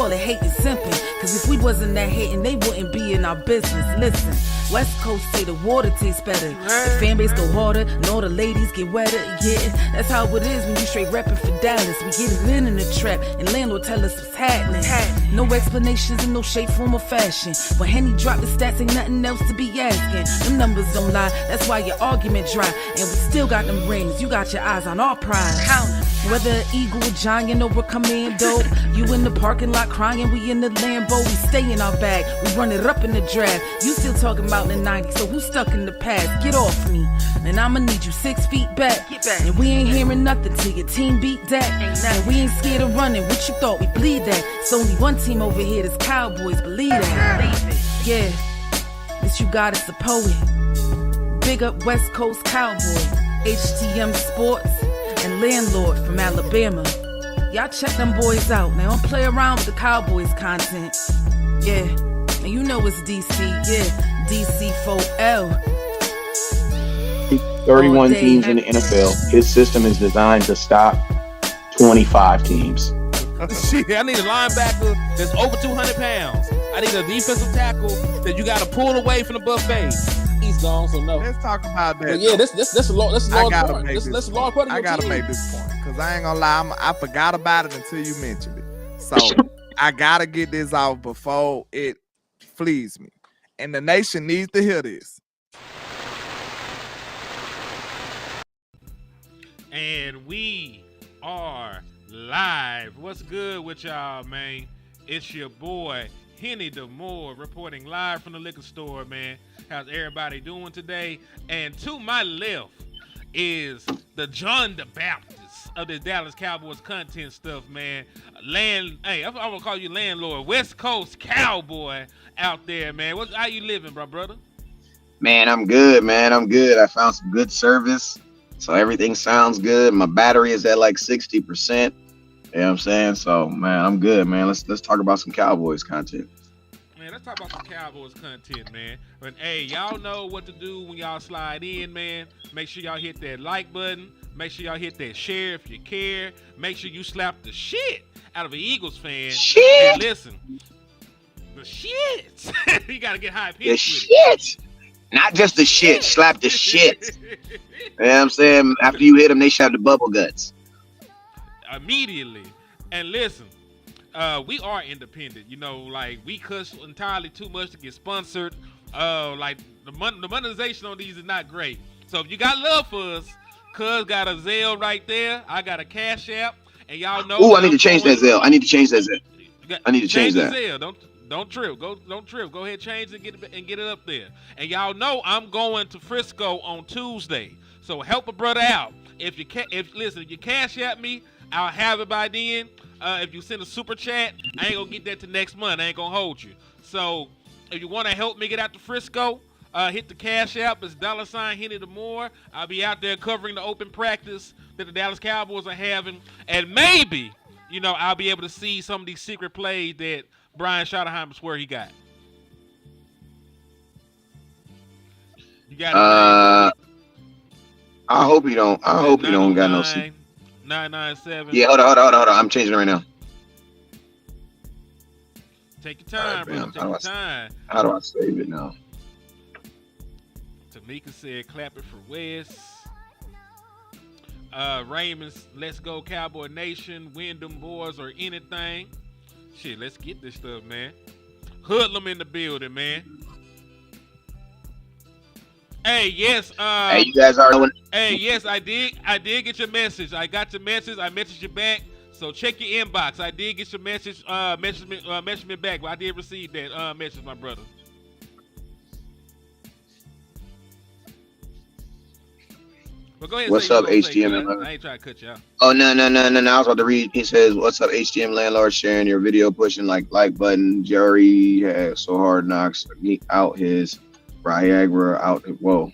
call it hating simping. Cause if we wasn't that hating, they wouldn't be in our business. Listen, West Coast say the water tastes better. The fan base go harder, and all the ladies get wetter. Yeah, that's how it is when you straight reppin' for Dallas. We get it in the trap, and landlord tell us what's happening. No explanations in no shape, form, or fashion. When Henny drop the stats, ain't nothing else to be asking. Them numbers don't lie, that's why your argument dry. And we still got them rings, you got your eyes on our prize. Whether an eagle, a giant, or a commando, you in the parking lot crying, we in the Lambo. We stay in our bag, we run it up in the draft. You still talking about the 90s, so who's stuck in the past? Get off me, and I'ma need you 6 feet back. And we ain't hearing nothing till your team beat that. And we ain't scared of running, what you thought we bleed that? It's only one team over here, that's Cowboys, believe that. Yeah, this you got is the poet. Big up West Coast Cowboy, HTM Sports, and Landlord from Alabama. Y'all check them boys out. Now don't play around with the Cowboys content. Yeah, and you know it's DC. Yeah, DC4L. 31 teams in the NFL. His system is designed to stop 25 teams. Shit, I need a linebacker that's over 200 pounds. I need a defensive tackle that you got to pull away from the buffet. He's gone, so no. Let's talk about that. But yeah, that's a long part. That's a long part of I your gotta team. make this point because I ain't gonna lie, I forgot about it until you mentioned it. So I gotta get this out before it flees me, and the nation needs to hear this. And we are live. What's good with y'all, man? It's your boy Henny DeMoore reporting live from the liquor store, man. How's everybody doing today? And to my left is the John the Baptist of the Dallas Cowboys content stuff, man. I'm gonna call you landlord, West Coast Cowboy out there, man. How you living, brother? Man, I'm good, man. I'm good. I found some good service, so everything sounds good. My battery is at like 60%. You know what I'm saying? So, man, I'm good, man. Let's talk about some Cowboys content. Man, let's talk about some Cowboys content, man. But, hey, y'all know what to do when y'all slide in, man. Make sure y'all hit that like button. Make sure y'all hit that share if you care. Make sure you slap the shit out of an Eagles fan. Shit! And listen, the shit. You got to get high pitched. The shit! Not just the shit. Slap the shit. You know what I'm saying? After you hit them, they shove the bubble guts. Immediately. And listen, we are independent, you know, like we cuss entirely too much to get sponsored. Like the monetization on these is not great. So if you got love for us, cuz got a Zelle right there, I got a Cash App, and y'all know. Ooh, I need to change that Zelle. I need to change that. Zelle. Don't trip. Don't trip. Go ahead, change it and get it up there. And y'all know I'm going to Frisco on Tuesday, so help a brother out. If you Cash App me, I'll have it by then. If you send a super chat, I ain't gonna get that till next month. I ain't gonna hold you. So if you want to help me get out to Frisco, hit the Cash App. It's $ Henny DeMoore. I'll be out there covering the open practice that the Dallas Cowboys are having, and maybe, you know, I'll be able to see some of these secret plays that Brian Schottenheimer swear he got. You got it. I hope you don't. I hope you don't got no secret. 997. Yeah, hold on. I'm changing it right now. Take your time, bro. Take your time. How do I save it now? Tamika said, clap it for Wes. Raymond's Let's Go Cowboy Nation, Wyndham Boys, or anything. Shit, let's get this stuff, man. Hoodlum in the building, man. Hey, yes. Hey, you guys are. Hey, yes, I did get your message. I got your message. I messaged you back. So check your inbox. I did get your message. Message me back. But I did receive that message, my brother. But go ahead. What's up, HTM? I ain't trying to cut you out. Oh no! I was about to read. He says, "What's up, HTM landlord? Sharing your video, pushing like button. Jerry has so hard knocks out his Viagra out." Whoa.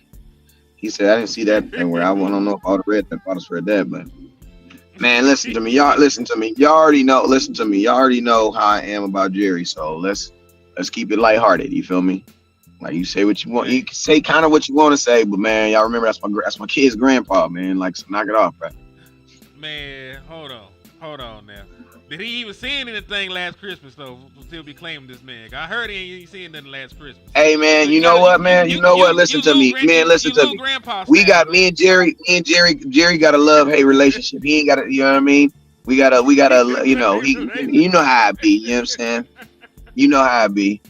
He said, "I didn't see that anywhere. I don't know if I would have read that. If I just read that, but man, listen to me. Y'all listen to me. Y'all already know. Listen to me. Y'all already know how I am about Jerry. So let's keep it lighthearted. You feel me? Like, you say what you want. You can say kind of what you want to say, but man, y'all remember that's my kid's grandpa, man. Like, so knock it off, bro. Man, hold on now. Did he even seen anything last Christmas though? Still be claiming this man. I heard he ain't seen nothing last Christmas. Hey man, So you you know gotta what, man? You know what? Listen to me, man. Listen to little me. grandpa We style. got me and Jerry. Jerry got a love-hate relationship. He ain't got a, you know what I mean? We gotta, you know, you know how it be. You know what I'm saying? You know how it be.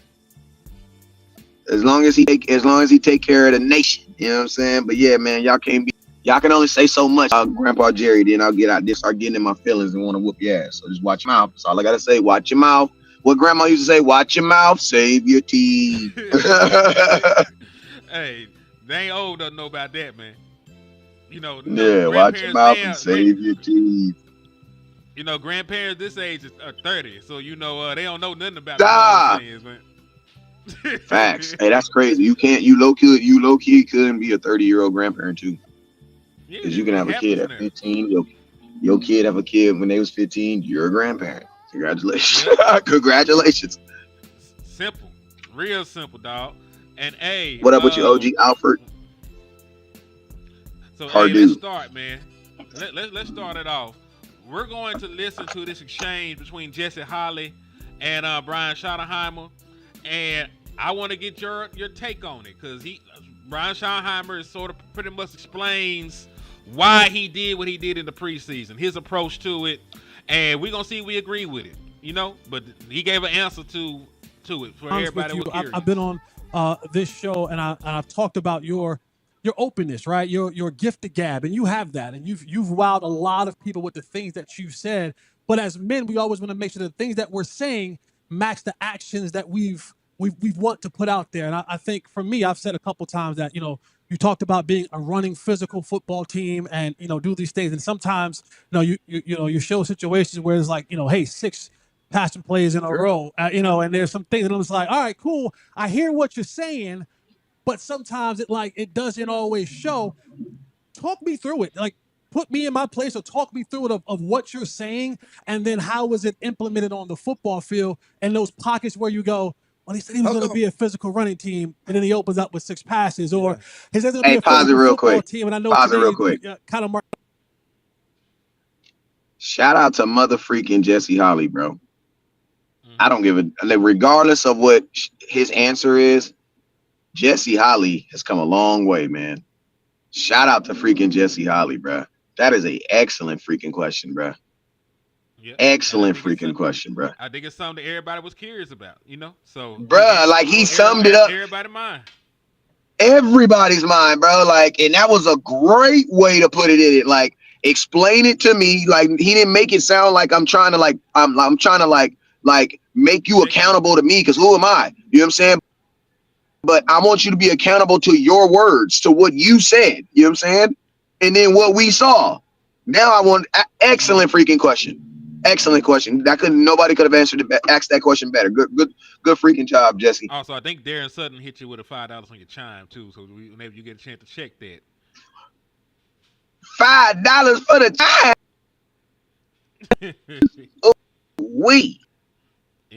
As long as he take care of the nation. You know what I'm saying? But yeah, man, y'all can only say so much. Grandpa Jerry, then I'll get out there, start getting in my feelings and want to whoop your ass. So just watch your mouth. That's all I gotta say. Watch your mouth. What grandma used to say, watch your mouth, save your teeth. Hey, they ain't old doesn't know about that, man. Yeah, watch your Grandparents mouth and now, save your teeth. grandparents this age are 30, so they don't know nothing about Ah, the sayings, man. facts. Hey, that's crazy. You low key couldn't be a 30-year-old grandparent too, Yeah, because you can it have a kid happens at now. 15. Your kid have a kid when they was 15. You're a grandparent. Congratulations. Yep. Congratulations. Simple, real simple, dog. And hey, What up with you, OG Alfred? so hey, let's Pardue. start, man. Let's start it off. We're going to listen to this exchange between Jesse Holly and Brian Schottenheimer, and I want to get your take on it because Brian Schottenheimer is sort of pretty much explains why he did what he did in the preseason, his approach to it, and we're gonna see if we agree with it. But he gave an answer to it for everybody who was curious. I've been on this show and I've talked about your openness, right? Your gift to gab, and you have that, and you've wowed a lot of people with the things that you've said. But as men, we always want to make sure the things that we're saying match the actions that we've want to put out there. And I think for me, I've said a couple times that you talked about being a running physical football team, and do these things, and sometimes you show situations where it's like hey, 6 passing plays in a row, and there's some things, and I'm just like, all right, cool. I hear what you're saying, but sometimes it doesn't always show. Talk me through it. Like, put me in my place or talk me through it of what you're saying, and then how is it implemented on the football field and those pockets where you go, well, he said he was going to be a physical running team, and then he opens up with 6 passes, or he said he's going to be Hey, a pause it physical real football quick. team, and I know Pause it today real quick. kind of. Shout out to mother freaking Jesse Holly, bro. Mhm. I don't give a regardless of what his answer is. Jesse Holly has come a long way, man. Shout out to freaking Jesse Holly, bro. That is a excellent freaking question, bro. Yeah, and Excellent freaking question, bro. I think it's something that everybody was curious about, So Bruh, like he summed it up. Everybody mind. Everybody's mind, bro. Like, and that was a great way to put it in it. Like, explain it to me. Like, he didn't make it sound like I'm trying to I'm trying to make you accountable to me, because who am I? You know what I'm saying? But I want you to be accountable to your words, to what you said. You know what I'm saying? And then what we saw. Now I want excellent freaking question. Excellent question. Nobody could have asked that question better. Good freaking job, Jesse. Also, I think Darren Sutton hit you with a $5 on your chime too, so whenever you get a chance to check that. $5 for the time. We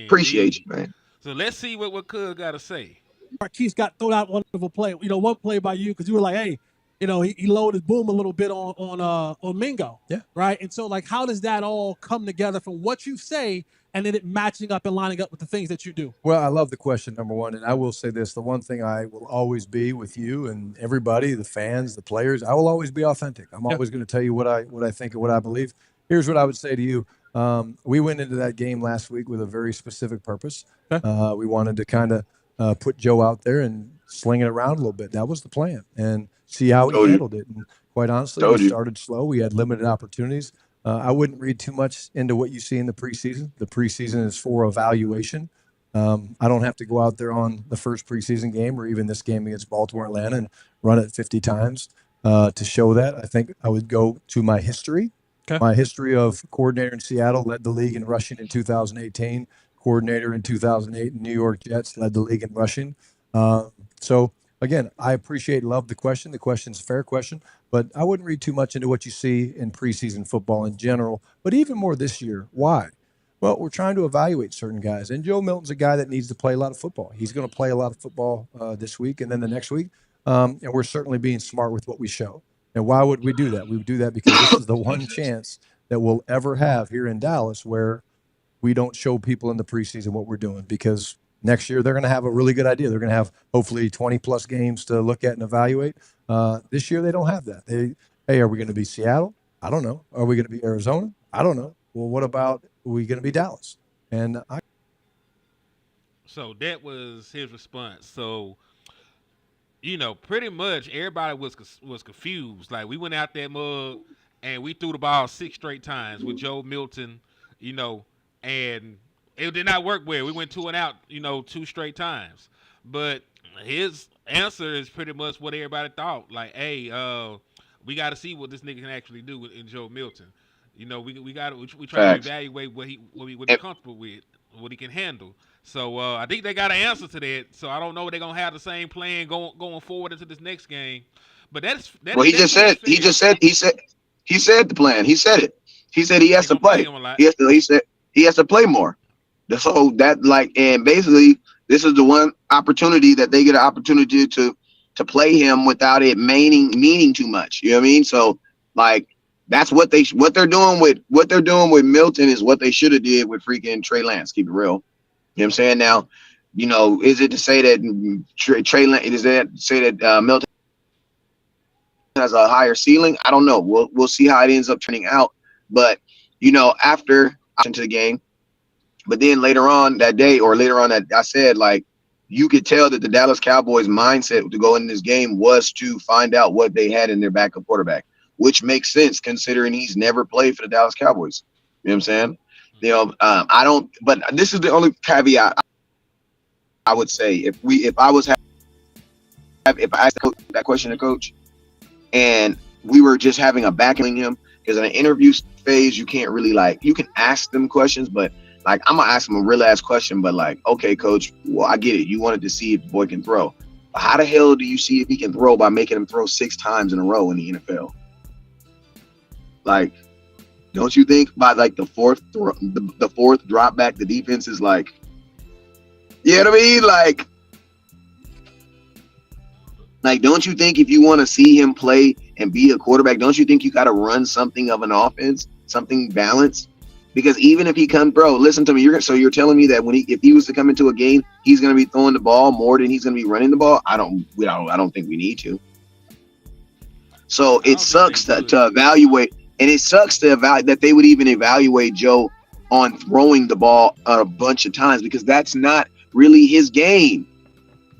appreciate you, man. So let's see what Cuz got to say. Marquise got thrown out one of a play. One play by you, because you were like, hey, he lowered his boom a little bit on Mingo. Yeah. Right. And so, like, how does that all come together from what you say and then it matching up and lining up with the things that you do? Well, I love the question, number one. And I will say this, the one thing I will always be with you and everybody, the fans, the players, I will always be authentic. I'm always going to tell you what I think and what I believe. Here's what I would say to you. We went into that game last week with a very specific purpose. We wanted to kind of put Joe out there and sling it around a little bit. That was the plan, and see how he handled it. And quite honestly, we started slow. We had limited opportunities. I wouldn't read too much into what you see in the preseason. The preseason is for evaluation. I don't have to go out there on the first preseason game or even this game against Baltimore, Atlanta, and run it 50 times to show that. I think I would go to my history. Okay. My history of coordinator in Seattle, led the league in rushing in 2018. Coordinator in 2008 in New York Jets, led the league in rushing. So, again, I appreciate, love the question. The question's a fair question, but I wouldn't read too much into what you see in preseason football in general, but even more this year. Why? Well, we're trying to evaluate certain guys, and Joe Milton's a guy that needs to play a lot of football. He's going to play a lot of football this week and then the next week, and we're certainly being smart with what we show. And why would we do that? We would do that because this is the one chance that we'll ever have here in Dallas where we don't show people in the preseason what we're doing, because next year they're going to have a really good idea. They're going to have hopefully 20 plus games to look at and evaluate. This year they don't have that. Hey, are we going to be Seattle? I don't know. Are we going to be Arizona? I don't know. Well, what about, are we going to be Dallas? And So that was his response. So, pretty much everybody was confused. Like, we went out that mug and we threw the ball 6 straight times with Joe Milton, and it did not work well. We went 2 and out, 2 straight times. But his answer is pretty much what everybody thought. Like, hey, we got to see what this nigga can actually do in Joe Milton. We try to evaluate what he's comfortable with, what he can handle. So I think they got an answer to that. So I don't know if they're gonna have the same plan going forward into this next game. But he said the plan. He said it. He said he has to play. He said he has to play more. So that and basically this is the one opportunity that they get an opportunity to play him without it meaning too much. You know what I mean? So that's what they're doing with Milton is what they should have did with freaking Trey Lance. Keep it real. You know what I'm saying? Now, is it to say that Trey Lance, is that to say that Milton has a higher ceiling? I don't know. We'll see how it ends up turning out. But after into the game, but then later on that day or later on that I said you could tell that the Dallas Cowboys mindset to go in this game was to find out what they had in their backup quarterback, which makes sense considering he's never played for the Dallas Cowboys. You know what I'm saying? I don't. But this is the only caveat I would say. If I asked that question to coach, and we were just having a backing him, because in an interview phase you can't really you can ask them questions, but I'm gonna ask him a real ass question. But okay, coach, well I get it. You wanted to see if the boy can throw. But how the hell do you see if he can throw by making him throw 6 times in a row in the NFL? Don't you think by the fourth drop back, the defense is you know what I mean? Don't you think if you want to see him play and be a quarterback, don't you think you got to run something of an offense, something balanced? Because even if he comes, bro, listen to me. You're telling me that if he was to come into a game, he's going to be throwing the ball more than he's going to be running the ball? I don't think we need to. So it sucks to evaluate. And it sucks that they would even evaluate Joe on throwing the ball a bunch of times, because that's not really his game.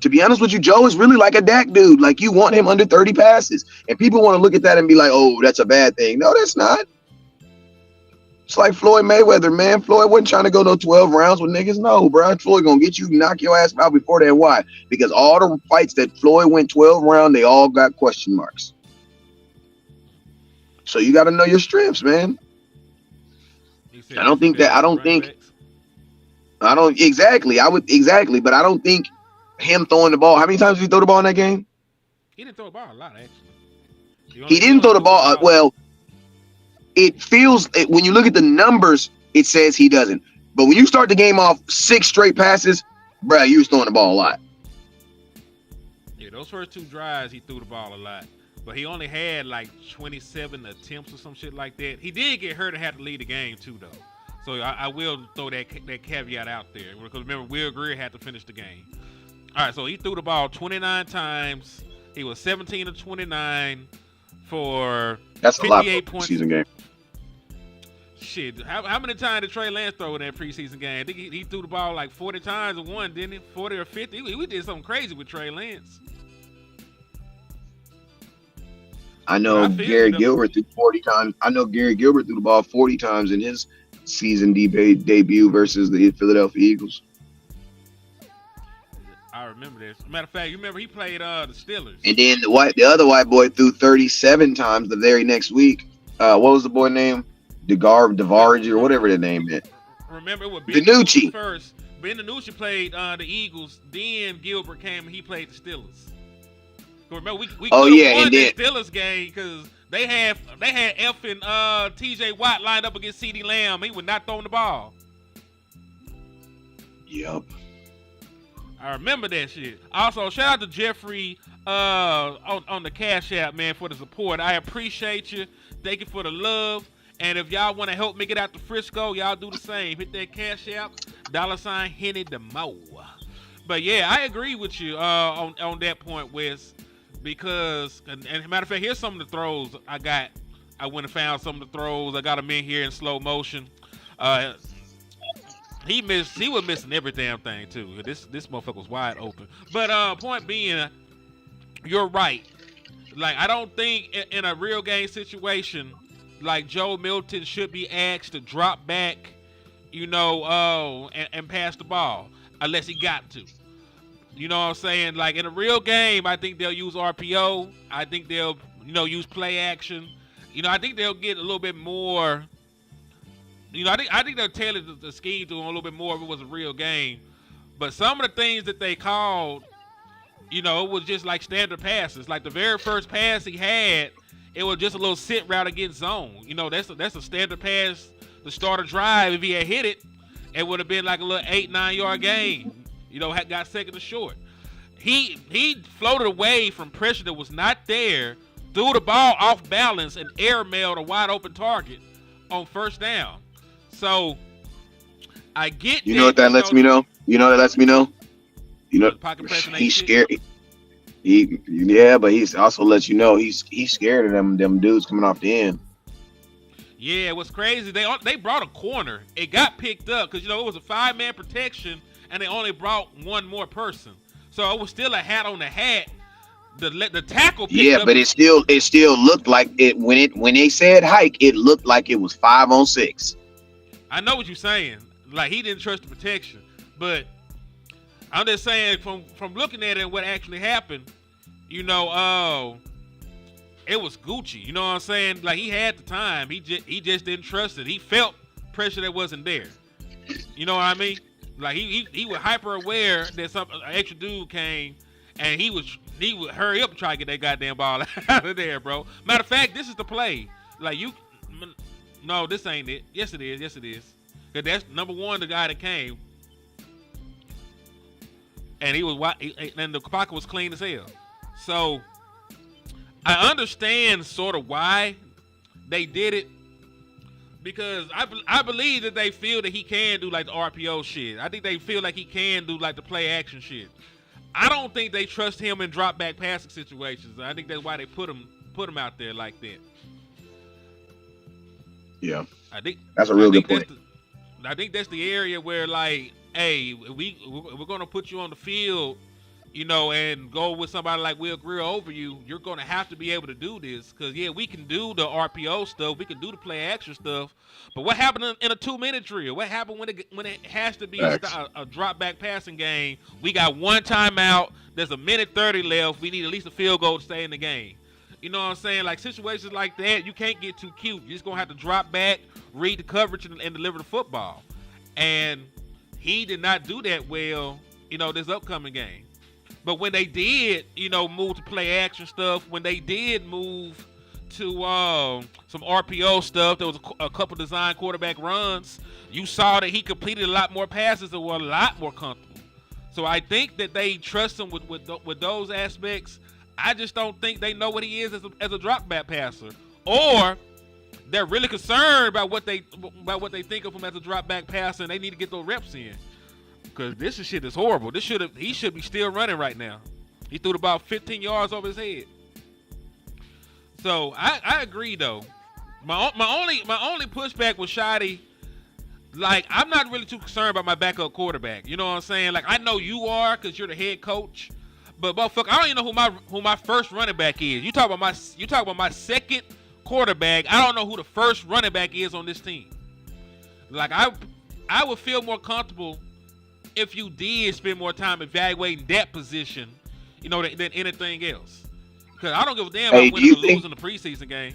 To be honest with you, Joe is really like a Dak dude. You want him under 30 passes. And people want to look at that and be like, oh, that's a bad thing. No, that's not. It's like Floyd Mayweather, man. Floyd wasn't trying to go no 12 rounds with niggas. No, bro. Floyd going to get you, knock your ass out before that. Why? Because all the fights that Floyd went 12 rounds, they all got question marks. So you got to know your strengths, man. I would exactly. But I don't think him throwing the ball. How many times did he throw the ball in that game? He didn't throw the ball a lot, actually. He didn't throw the ball. Well, it feels when you look at the numbers, it says he doesn't. But when you start the game off 6 straight passes, bro, you was throwing the ball a lot. Yeah, those first 2 drives, he threw the ball a lot. But he only had 27 attempts or some shit like that. He did get hurt and had to lead the game too, though. So I will throw that caveat out there. Because remember, Will Greer had to finish the game. All right, so he threw the ball 29 times. He was 17 of 29 for 58 points. Season game. Shit, how many times did Trey Lance throw in that preseason game? I think he threw the ball 40 times or one, didn't he? 40 or 50. We did something crazy with Trey Lance. I know Gary Gilbert threw 40 times. I know Gary Gilbert threw the ball 40 times in his season debut versus the Philadelphia Eagles. I remember this. Matter of fact, you remember he played the Steelers. And then the other white boy threw 37 times the very next week. What was the boy name? DeVarge or whatever that name is. Remember it was Ben DiNucci first. Ben DiNucci played the Eagles. Then Gilbert came and he played the Steelers. Remember, we won that Steelers game because they had effing T.J. Watt lined up against CeeDee Lamb. He was not throwing the ball. Yep. I remember that shit. Also, shout out to Jeffrey on the Cash App, man, for the support. I appreciate you. Thank you for the love. And if y'all want to help me get out to Frisco, y'all do the same. Hit that Cash App, $ Henny the Mo. But yeah, I agree with you on that point, Wes. Because, and matter of fact, here's some of the throws I got. I went and found some of the throws. I got them in here in slow motion. He was missing every damn thing too. This motherfucker was wide open. But point being, you're right. Like, I don't think in a real game situation, like, Joe Milton should be asked to drop back, and pass the ball unless he got to. You know what I'm saying? Like, in a real game, I think they'll use RPO. I think they'll, use play action. I think they'll get a little bit more. I think they'll tailor the scheme to a little bit more if it was a real game. But some of the things that they called, it was just like standard passes. Like the very first pass he had, it was just a little sit route against zone. That's a standard pass to start a drive. If he had hit it, it would have been like a little 8-9 yard gain. Had got second to short. He floated away from pressure that was not there, threw the ball off balance, and airmailed a wide open target on first down. So I get. You know what that lets me know? Pocket pressing he's scared. But he's also lets you know he's scared of them dudes coming off the end. Yeah, what's crazy? They brought a corner. It got picked up because it was a 5-man protection. And they only brought one more person, so it was still a hat on the hat. The tackle. Yeah, but it still looked like it when they said hike. It looked like it was 5-on-6. I know what you're saying. Like, he didn't trust the protection, but I'm just saying from looking at it and what actually happened, it was Gucci. You know what I'm saying? Like, he had the time. He just didn't trust it. He felt pressure that wasn't there. You know what I mean? Like, he was hyper aware that an extra dude came, and he would hurry up and try to get that goddamn ball out of there, bro. Matter of fact, this is the play. Like, no, this ain't it. Yes, it is. Cause that's number one, the guy that came, and and the pocket was clean as hell. So I understand sort of why they did it. Because I believe that they feel that he can do like the RPO shit. I think they feel like he can do like the play action shit. I don't think they trust him in drop back passing situations. I think that's why they put him out there like that. Yeah, I think that's a real good point. I think that's the area where, like, hey, we're gonna put you on the field, and go with somebody like Will Greer over you. You're gonna have to be able to do this, because we can do the RPO stuff, we can do the play action stuff, but what happened in a 2-minute drill? What happened when it has to be a drop back passing game? We got one timeout. There's a minute 30 left. We need at least a field goal to stay in the game. You know what I'm saying? Like, situations like that, you can't get too cute. You're just gonna have to drop back, read the coverage, and deliver the football. And he did not do that well, this upcoming game. But when they did, move to play action stuff, when they did move to some RPO stuff, there was a couple design quarterback runs, you saw that he completed a lot more passes and were a lot more comfortable. So I think that they trust him with those aspects. I just don't think they know what he is as a drop back passer, or they're really concerned about what they think of him as a drop back passer, and they need to get those reps in. Because this shit is horrible. He should be still running right now. He threw about 15 yards over his head. So I agree though. My only pushback with Schotty, like, I'm not really too concerned about my backup quarterback. You know what I'm saying? Like, I know you are because you're the head coach. But motherfucker, I don't even know who my first running back is. You talk about my second quarterback. I don't know who the first running back is on this team. Like, I would feel more comfortable if you did spend more time evaluating that position, than anything else. Because I don't give a damn about winning or losing the preseason game.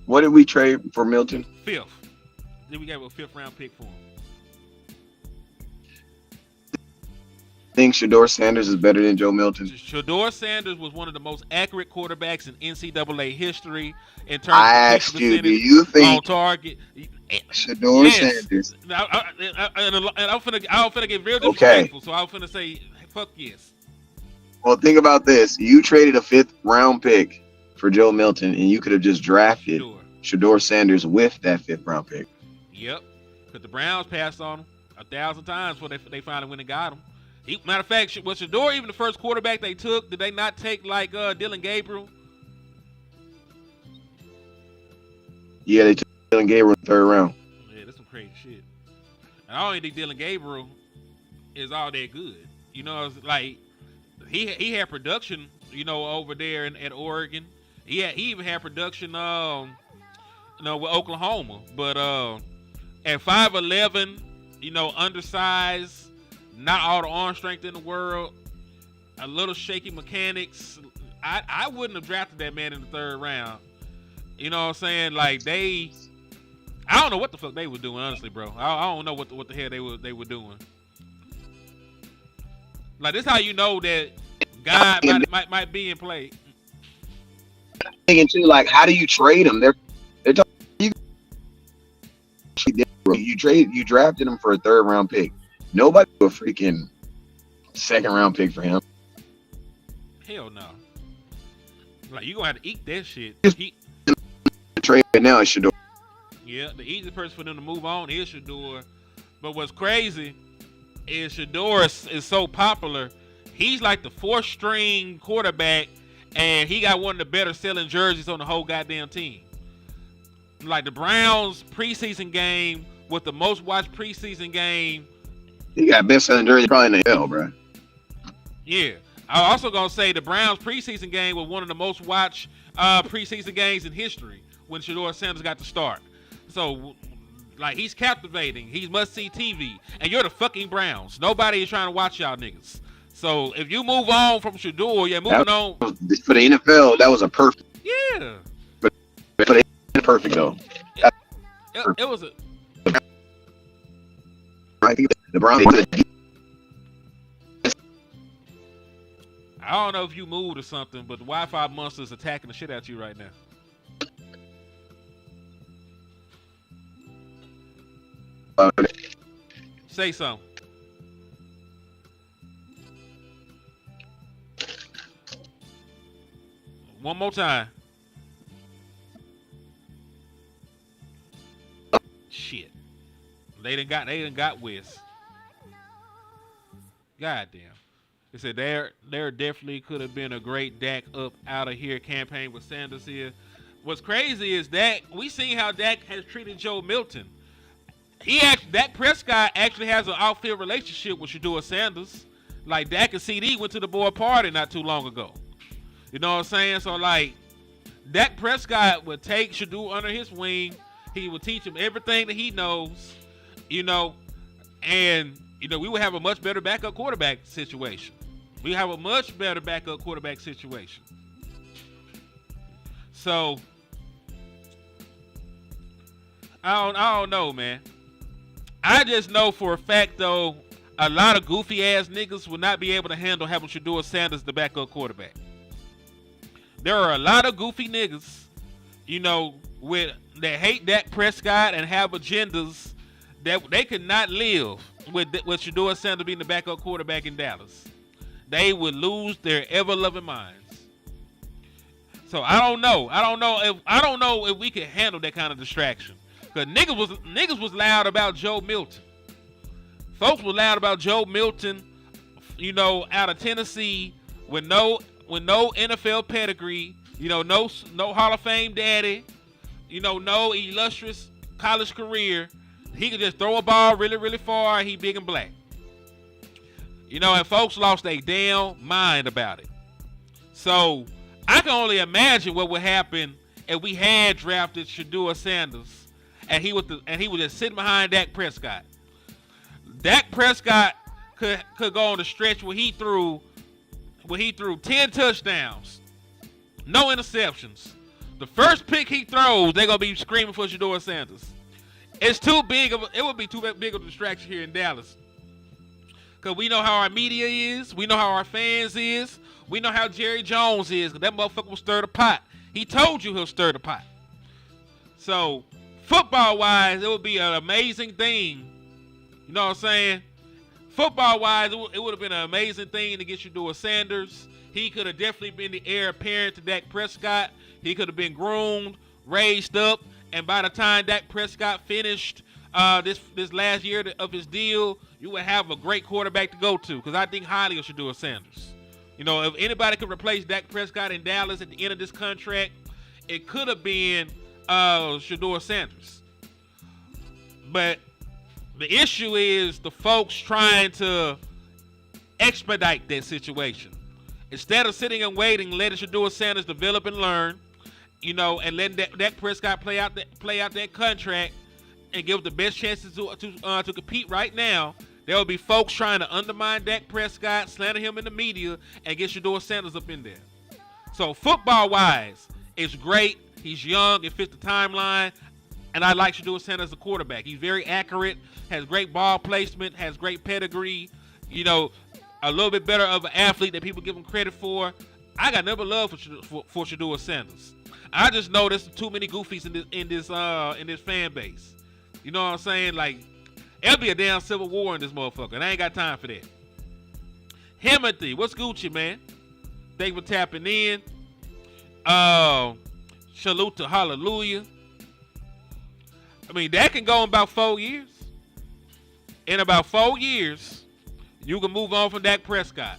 What did we trade for Milton? 5th. Then we got a 5th round pick for him. Think Shedeur Sanders is better than Joe Milton? Shedeur Sanders was one of the most accurate quarterbacks in NCAA history in terms I of asked you, do you think on target. Shedeur Sanders? And I'm finna get real disrespectful, so I'm finna say, fuck yes. Well, think about this. You traded a 5th round pick for Joe Milton, and you could have just drafted Shedeur Sanders with that 5th round pick. Yep, because the Browns passed on him 1,000 times before they finally went and got him. Matter of fact, was Shedeur even the first quarterback they took? Did they not take like Dylan Gabriel? Yeah, they took Dylan Gabriel in the 3rd round. Yeah, that's some crazy shit. And I don't even think Dylan Gabriel is all that good. You know, it's like he had production, you know, over there at Oregon. He even had production, you know, with Oklahoma. But at 5'11", you know, undersized, not all the arm strength in the world, a little shaky mechanics. I wouldn't have drafted that man in the 3rd round. You know what I'm saying? Like I don't know what the fuck they were doing, honestly, bro. I don't know what the hell they were doing. Like this, how you know that God might be in play. Thinking too, like, how do you trade them? They're talking, you drafted him for a 3rd round pick. Nobody do a freaking 2nd round pick for him. Hell no. Like you gonna have to eat that shit. Trade now is Shedeur. Yeah, the easiest person for them to move on is Shedeur. But what's crazy is Shedeur is so popular. He's like the 4th string quarterback, and he got one of the better selling jerseys on the whole goddamn team. Like the Browns preseason game with the most watched preseason game. He got best selling jersey probably in the hell, bro. Yeah. I'm also gonna say the Browns preseason game was one of the most watched preseason games in history when Shedeur Sanders got to start. So, like, he's captivating. He's must-see TV. And you're the fucking Browns. Nobody is trying to watch y'all niggas. So, if you move on from Shedeur, you're moving on. For the NFL, that was a perfect. Yeah. For the perfect, though. It was a... The Browns. I don't know if you moved or something, but the Wi-Fi monster is attacking the shit out you right now. Say something. One more time. Shit. They done got Wes. Goddamn. They said there definitely could have been a great Dak up out of here campaign with Sanders here. What's crazy is that we seen how Dak has treated Joe Milton. Dak Prescott actually has an outfield relationship with Shedeur Sanders. Like Dak and CD went to the boy party not too long ago. You know what I'm saying? So like Dak Prescott would take Shedeur under his wing. He would teach him everything that he knows, you know, and you know, we would have a much better backup quarterback situation. We have a much better backup quarterback situation. So I don't know, man. I just know for a fact, though, a lot of goofy ass niggas will not be able to handle having Shedeur Sanders the backup quarterback. There are a lot of goofy niggas, you know, that hate Dak Prescott and have agendas that they could not live with Shedeur Sanders being the backup quarterback in Dallas. They would lose their ever-loving minds. So I don't know. I don't know if we can handle that kind of distraction. Cause niggas was loud about Joe Milton. Folks were loud about Joe Milton, you know, out of Tennessee with no NFL pedigree, you know, no Hall of Fame daddy, you know, no illustrious college career. He could just throw a ball really, really far and he big and black. You know, and folks lost their damn mind about it. So I can only imagine what would happen if we had drafted Shedeur Sanders and he was just sitting behind Dak Prescott. Dak Prescott could go on the stretch where he threw 10 touchdowns, no interceptions. The first pick he throws, they're gonna be screaming for Shedeur Sanders. It would be too big of a distraction here in Dallas. Cause we know how our media is, we know how our fans is, we know how Jerry Jones is, cause that motherfucker will stir the pot. He told you he'll stir the pot. So football-wise, it would be an amazing thing. You know what I'm saying? Football-wise, it would have been an amazing thing to get Shedeur Sanders. He could have definitely been the heir apparent to Dak Prescott. He could have been groomed, raised up, and by the time Dak Prescott finished this last year of his deal, you would have a great quarterback to go to. Because I think highly of Shedeur Sanders. You know, if anybody could replace Dak Prescott in Dallas at the end of this contract, it could have been Shedeur Sanders. But the issue is the folks trying to expedite that situation. Instead of sitting and waiting, letting Shedeur Sanders develop and learn, you know, and letting Dak Prescott play out that contract and give the best chances to compete right now, there will be folks trying to undermine Dak Prescott, slander him in the media, and get Shedeur Sanders up in there. So football-wise, it's great. He's young. It fits the timeline. And I like Shedeur Sanders as a quarterback. He's very accurate, has great ball placement, has great pedigree, you know, a little bit better of an athlete than people give him credit for. I got never love for Shedeur Sanders. I just know there's too many goofies in this fan base. You know what I'm saying? Like, there'll be a damn civil war in this motherfucker, and I ain't got time for that. Himothy, what's Gucci, man? Thank you for tapping in. Salute to Hallelujah. I mean, that can go in about 4 years. In about 4 years, you can move on from Dak Prescott.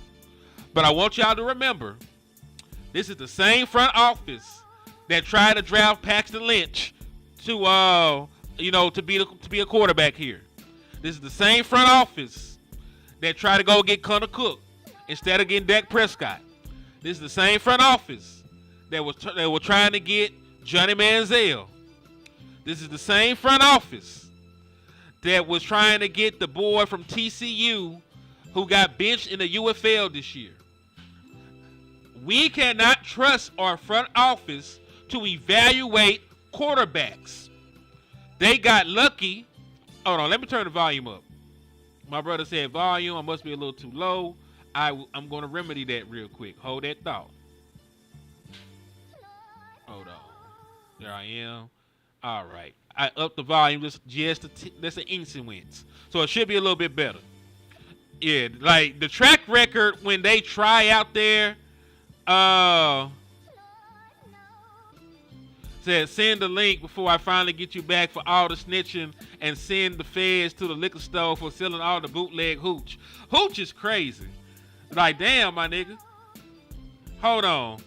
But I want y'all to remember, this is the same front office that tried to draft Paxton Lynch to be a quarterback here. This is the same front office that tried to go get Connor Cook instead of getting Dak Prescott. This is the same front office that were trying to get Johnny Manziel. This is the same front office that was trying to get the boy from TCU who got benched in the UFL this year. We cannot trust our front office to evaluate quarterbacks. They got lucky. Hold on, let me turn the volume up. My brother said volume, I must be a little too low. I'm going to remedy that real quick. Hold that thought. Hold on. There I am. All right. I upped the volume that's an incident. So it should be a little bit better. Yeah, like the track record when they try out there, said send the link before I finally get you back for all the snitching and send the feds to the liquor store for selling all the bootleg hooch. Hooch is crazy. Like, damn, my nigga. Hold on.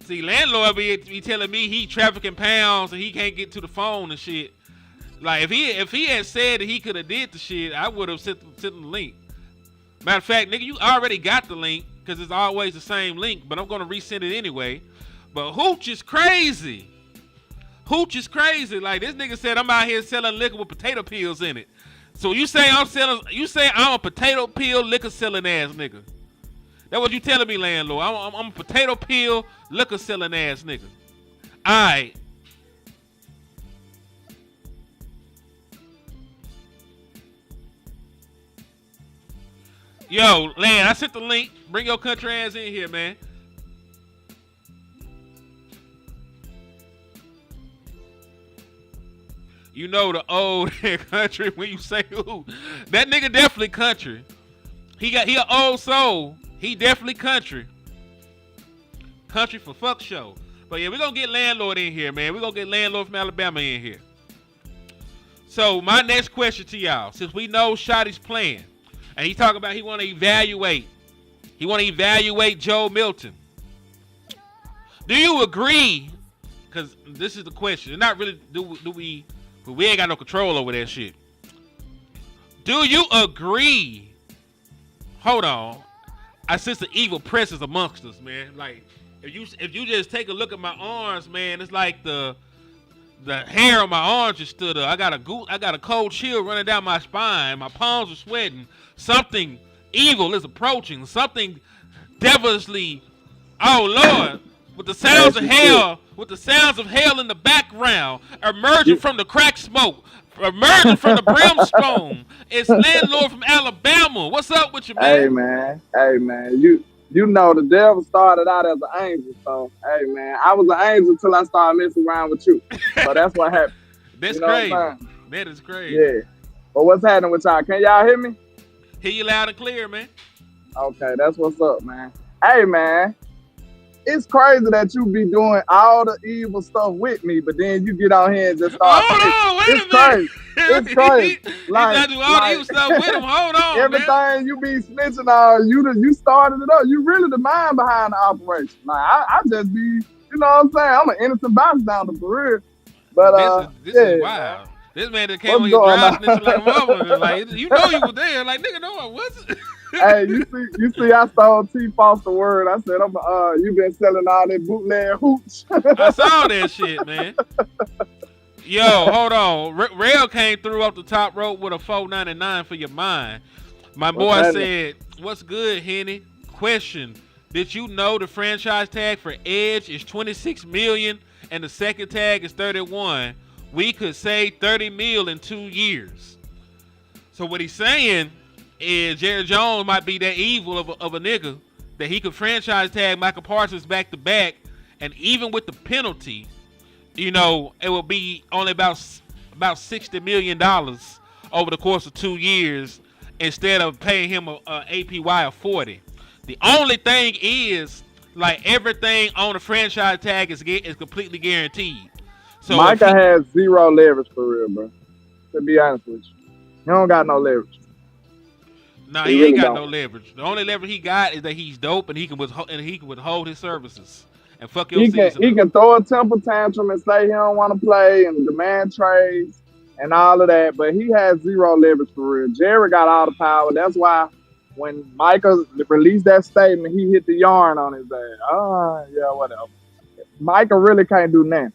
See, landlord be telling me he trafficking pounds and he can't get to the phone and shit. Like, if he had said that he could have did the shit, I would have sent the link. Matter of fact, nigga, you already got the link because it's always the same link, but I'm going to resend it anyway. But Hooch is crazy. Hooch is crazy. Like, this nigga said I'm out here selling liquor with potato peels in it. So you say I'm a potato peel liquor selling ass nigga. That's what you telling me, landlord. I'm a potato peel liquor selling ass nigga. All right. Yo, Land, I sent the link. Bring your country ass in here, man. You know the old country when you say who. That nigga definitely country. He an old soul. He definitely country. Country for fuck show. But yeah, we're going to get landlord in here, man. We're going to get landlord from Alabama in here. So my next question to y'all, since we know Schotty's playing, and he talking about he want to evaluate Joe Milton. Do you agree? Because this is the question. It's not really do we, but we ain't got no control over that shit. Do you agree? Hold on. I sense the evil presence amongst us, man. Like, if you just take a look at my arms, man, it's like the hair on my arms just stood up. I got a cold chill running down my spine. My palms are sweating. Something evil is approaching. Something devilishly. Oh Lord! With the sounds of hell in the background, emerging from the crack smoke, emerging from the brimstone. It's landlord from Alabama. What's up with you, man? Hey man. You know the devil started out as an angel, so hey man, I was an angel until I started messing around with you. So that's what happened. That's crazy. That is crazy. Yeah. But what's happening with y'all? Can y'all hear me? Hear you loud and clear, man. Okay, that's what's up, man. Hey man, it's crazy that you be doing all the evil stuff with me, but then you get on here and just start. Hold on, wait It's a minute. crazy. It's crazy. He Like, tried to do all the evil stuff with him. Hold on, everything man. you be snitching on, you started it up. You really the mind behind the operation. Like I just be, you know what I'm saying? I'm an innocent bystander for real. But This is wild. This man that came on your drive snitching like a motherfucker. Like, you know you was there. Like, nigga, no, I wasn't. Hey, you see, I stole T. Foster word. I said, you been selling all that bootleg hooch. I saw that shit, man. Yo, hold on. Rail came through off the top rope with a $4.99 for your mind. My boy said, "What's good, Henny? Question: did you know the franchise tag for Edge is $26 million and the second tag is $31? We could save $30 million in 2 years." So what he's saying is Jerry Jones might be that evil of a nigga that he could franchise tag Michael Parsons back to back, and even with the penalty, you know, it will be only about $60 million over the course of 2 years instead of paying him a APY of 40. The only thing is, like, everything on the franchise tag is completely guaranteed. So Micah has zero leverage for real, bro. To be honest with you, he don't got no leverage. No, he ain't got no leverage. The only leverage he got is that he's dope and he can withhold his services and fuck your season. He can throw a temper tantrum and say he don't want to play and demand trades and all of that, but he has zero leverage for real. Jerry got all the power. That's why when Micah released that statement, he hit the yarn on his ass. Yeah, whatever. Micah really can't do nothing.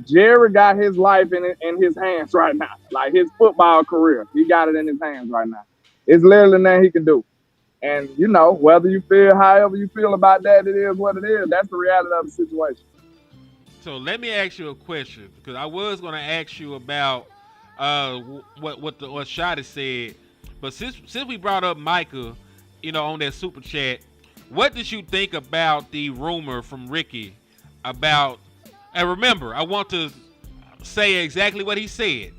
Jerry got his life in his hands right now. Like his football career. He got it in his hands right now. It's literally nothing he can do. And, you know, whether you feel however you feel about that, it is what it is. That's the reality of the situation. So let me ask you a question, because I was going to ask you about what Schotty said. But since we brought up Micah, you know, on that super chat, what did you think about the rumor from Ricky about, and remember, I want to say exactly what he said.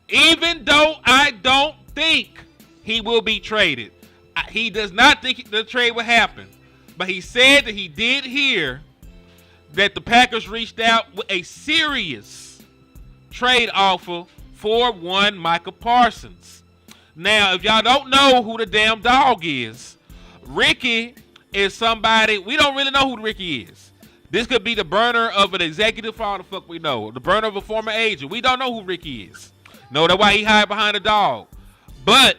Even though I don't think he will be traded, he does not think the trade will happen, but he said that he did hear that the Packers reached out with a serious trade offer for one Micah Parsons. Now, if y'all don't know who the damn dog is, Ricky is somebody, we don't really know who Ricky is. This could be the burner of an executive, for all the fuck we know. The burner of a former agent. We don't know who Ricky is. No, that's why he hide behind a dog. But,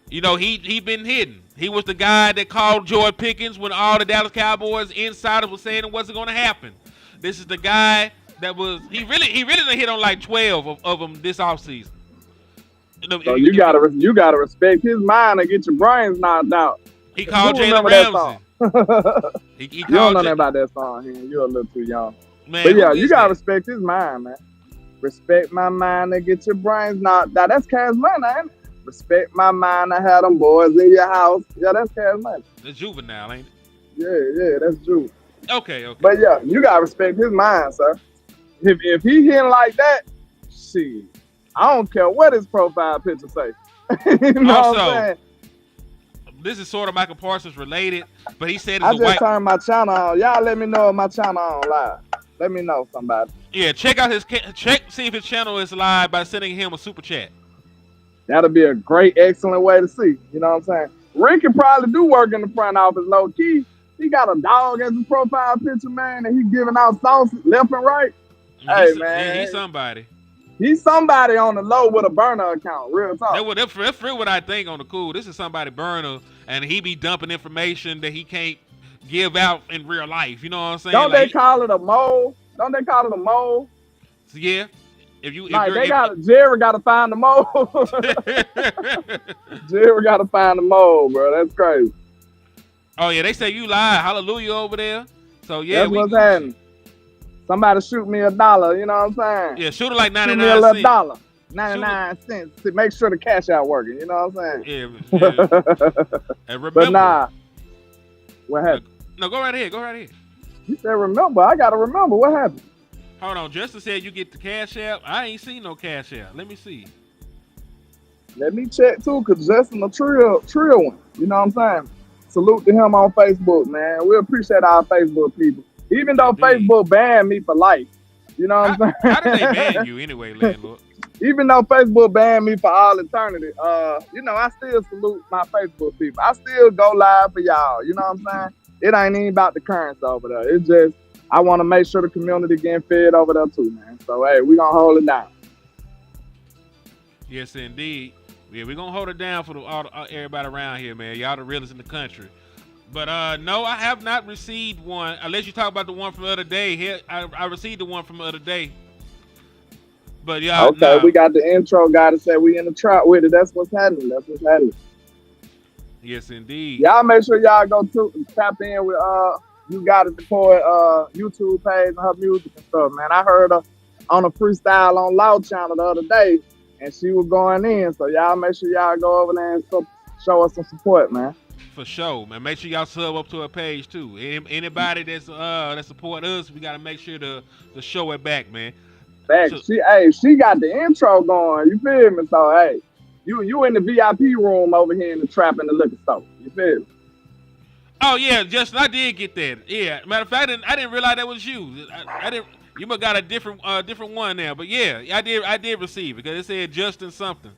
you know, he been hidden. He was the guy that called George Pickens when all the Dallas Cowboys insiders were saying it wasn't going to happen. This is the guy that was, he really done hit on like 12 of them this offseason. So you gotta respect his mind and get your brains knocked out. He called Jalen Ramsey. You don't know nothing about that song. You're a little too young. Man, but yeah, you gotta respect his mind, man. Respect my mind and get your brains knocked out. That's Cash Money, ain't it? Respect my mind and have them boys in your house. Yeah, that's Cash Money. That's Juvenile, ain't it? Yeah, that's Juvenile. Okay. But yeah, you gotta respect his mind, sir. If he hitting like that, shit, I don't care what his profile picture say. You know also, what I'm saying? This is sort of Michael Parsons related, but he said I just turned my channel on. Y'all let me know if my channel on live. Let me know, somebody. Yeah, see if his channel is live by sending him a super chat. That'll be a great, excellent way to see. You know what I'm saying? Rick can probably do work in the front office low key. He got a dog as a profile picture, man, and he's giving out sauce left and right. Hey, man. He's somebody. He's somebody on the low with a burner account. Real talk. That's real what I think on the cool. This is somebody burner, and he be dumping information that he can't give out in real life. You know what I'm saying? Don't they call it a mole? Don't they call it a mole? Yeah. Jerry got to find the mole. Jerry got to find the mole, bro. That's crazy. Oh yeah, they say you lie. Hallelujah over there. So yeah, that's what's happening. Somebody shoot me $1. You know what I'm saying? Yeah, shoot it like 99 cents. Shoot me a $1. 99 cents. To make sure the cash out working. You know what I'm saying? Yeah. And remember. But nah. What happened? No, go right ahead. You said remember. I got to remember. What happened? Hold on. Justin said you get the cash out. I ain't seen no cash out. Let me see. Let me check too, because Justin a trill one. You know what I'm saying? salute to him on Facebook, man. We appreciate our Facebook people. Even though Facebook banned me for life. You know what I'm saying? How did they ban you anyway, landlord? Even though Facebook banned me for all eternity, you know, I still salute my Facebook people. I still go live for y'all. You know what I'm saying? It ain't even about the currency over there. It's just, I want to make sure the community getting fed over there too, man. So, hey, we going to hold it down. Yes, indeed. Yeah, we're going to hold it down for everybody around here, man. Y'all the realest in the country. But, no, I have not received one. Unless you talk about the one from the other day. Here, I received the one from the other day. But, yeah. Okay, we got the intro guy to say we in the trap with it. That's what's happening. That's what's happening. Yes, indeed. Y'all make sure y'all go tap in with You Got It Deploy YouTube page and her music and stuff, man. I heard her on a freestyle on Loud Channel the other day, and she was going in. So y'all make sure y'all go over there and show us some support, man. For sure, man. Make sure y'all sub up to her page too. Anybody that's that support us, we gotta make sure to show it back, man. Back, So, she got the intro going. You feel me? So hey, you in the VIP room over here in the trap in the liquor store. You feel me? oh yeah, Justin, I did get that. Yeah, matter of fact, I didn't realize that was you. I didn't. You must got a different one now. But yeah, I did receive it because it said Justin something.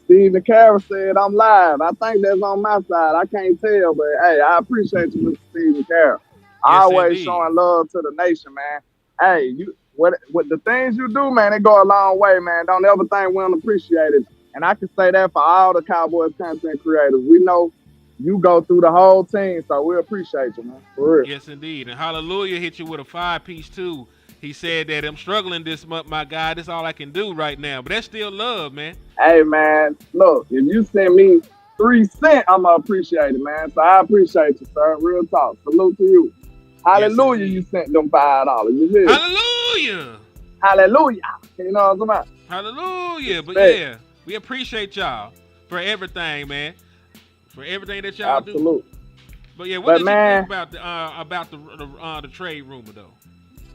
Stephen Carroll said I'm live. I think that's on my side. I can't tell, but hey, I appreciate you, Mr. Stephen Carroll. Always indeed. showing love to the nation, man. Hey, what the things you do, man, it go a long way, man. Don't ever think we don't appreciate it. And I can say that for all the Cowboys content creators. We know you go through the whole team, so we appreciate you, man. For real. Yes, indeed. And Hallelujah hit you with a 5-piece too. He said that I'm struggling this month, my guy. That's all I can do right now. But that's still love, man. Hey, man, look, if you send me 3 cents, I'm going to appreciate it, man. So I appreciate you, sir. Real talk. Salute to you. Hallelujah, yes, you sent them $5. You feel? Hallelujah. Hallelujah. You know what I'm talking about? Hallelujah. But Respect. yeah, we appreciate y'all for everything, man. For everything that y'all do. Absolutely. But yeah, what did man, you think about the trade rumor though?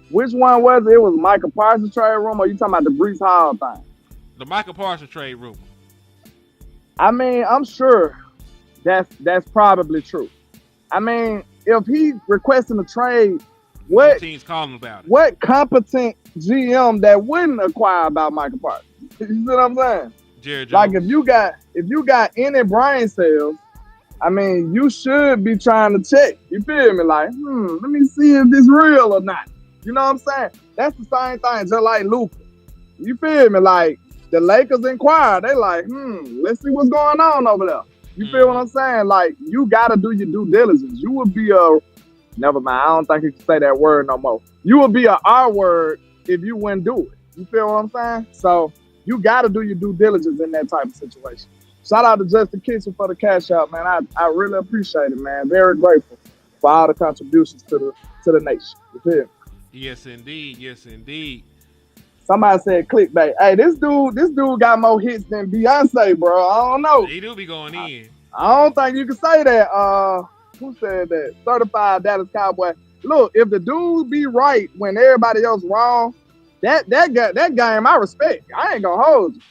Which one was it? It was Michael Parsons trade room, or you talking about the Brees Hall thing? The Michael Parsons trade rumor. I mean, I'm sure that's probably true. I mean, if he requesting a trade, what teams calling about it? What competent GM that wouldn't acquire about Michael Parsons? You see what I'm saying? Jerry Jones. Like if you got any brain cells, I mean, you should be trying to check. You feel me? Like, let me see if this real or not. You know what I'm saying? That's the same thing, just like Luka. You feel me? Like the Lakers inquire, they like, let's see what's going on over there. You feel what I'm saying? Like you gotta do your due diligence. You would be never mind. I don't think you can say that word no more. You would be a R word if you wouldn't do it. You feel what I'm saying? So you gotta do your due diligence in that type of situation. Shout out to Justin Kitchen for the cash out, man. I really appreciate it, man. Very grateful for all the contributions to the nation. You feel me? Yes, indeed. Yes, indeed. Somebody said clickbait. Hey, this dude got more hits than Beyonce, bro. I don't know. He do be going in. I don't think you can say that. Who said that? Certified Dallas Cowboy. Look, if the dude be right when everybody else wrong, that game I respect. I ain't gonna hold you.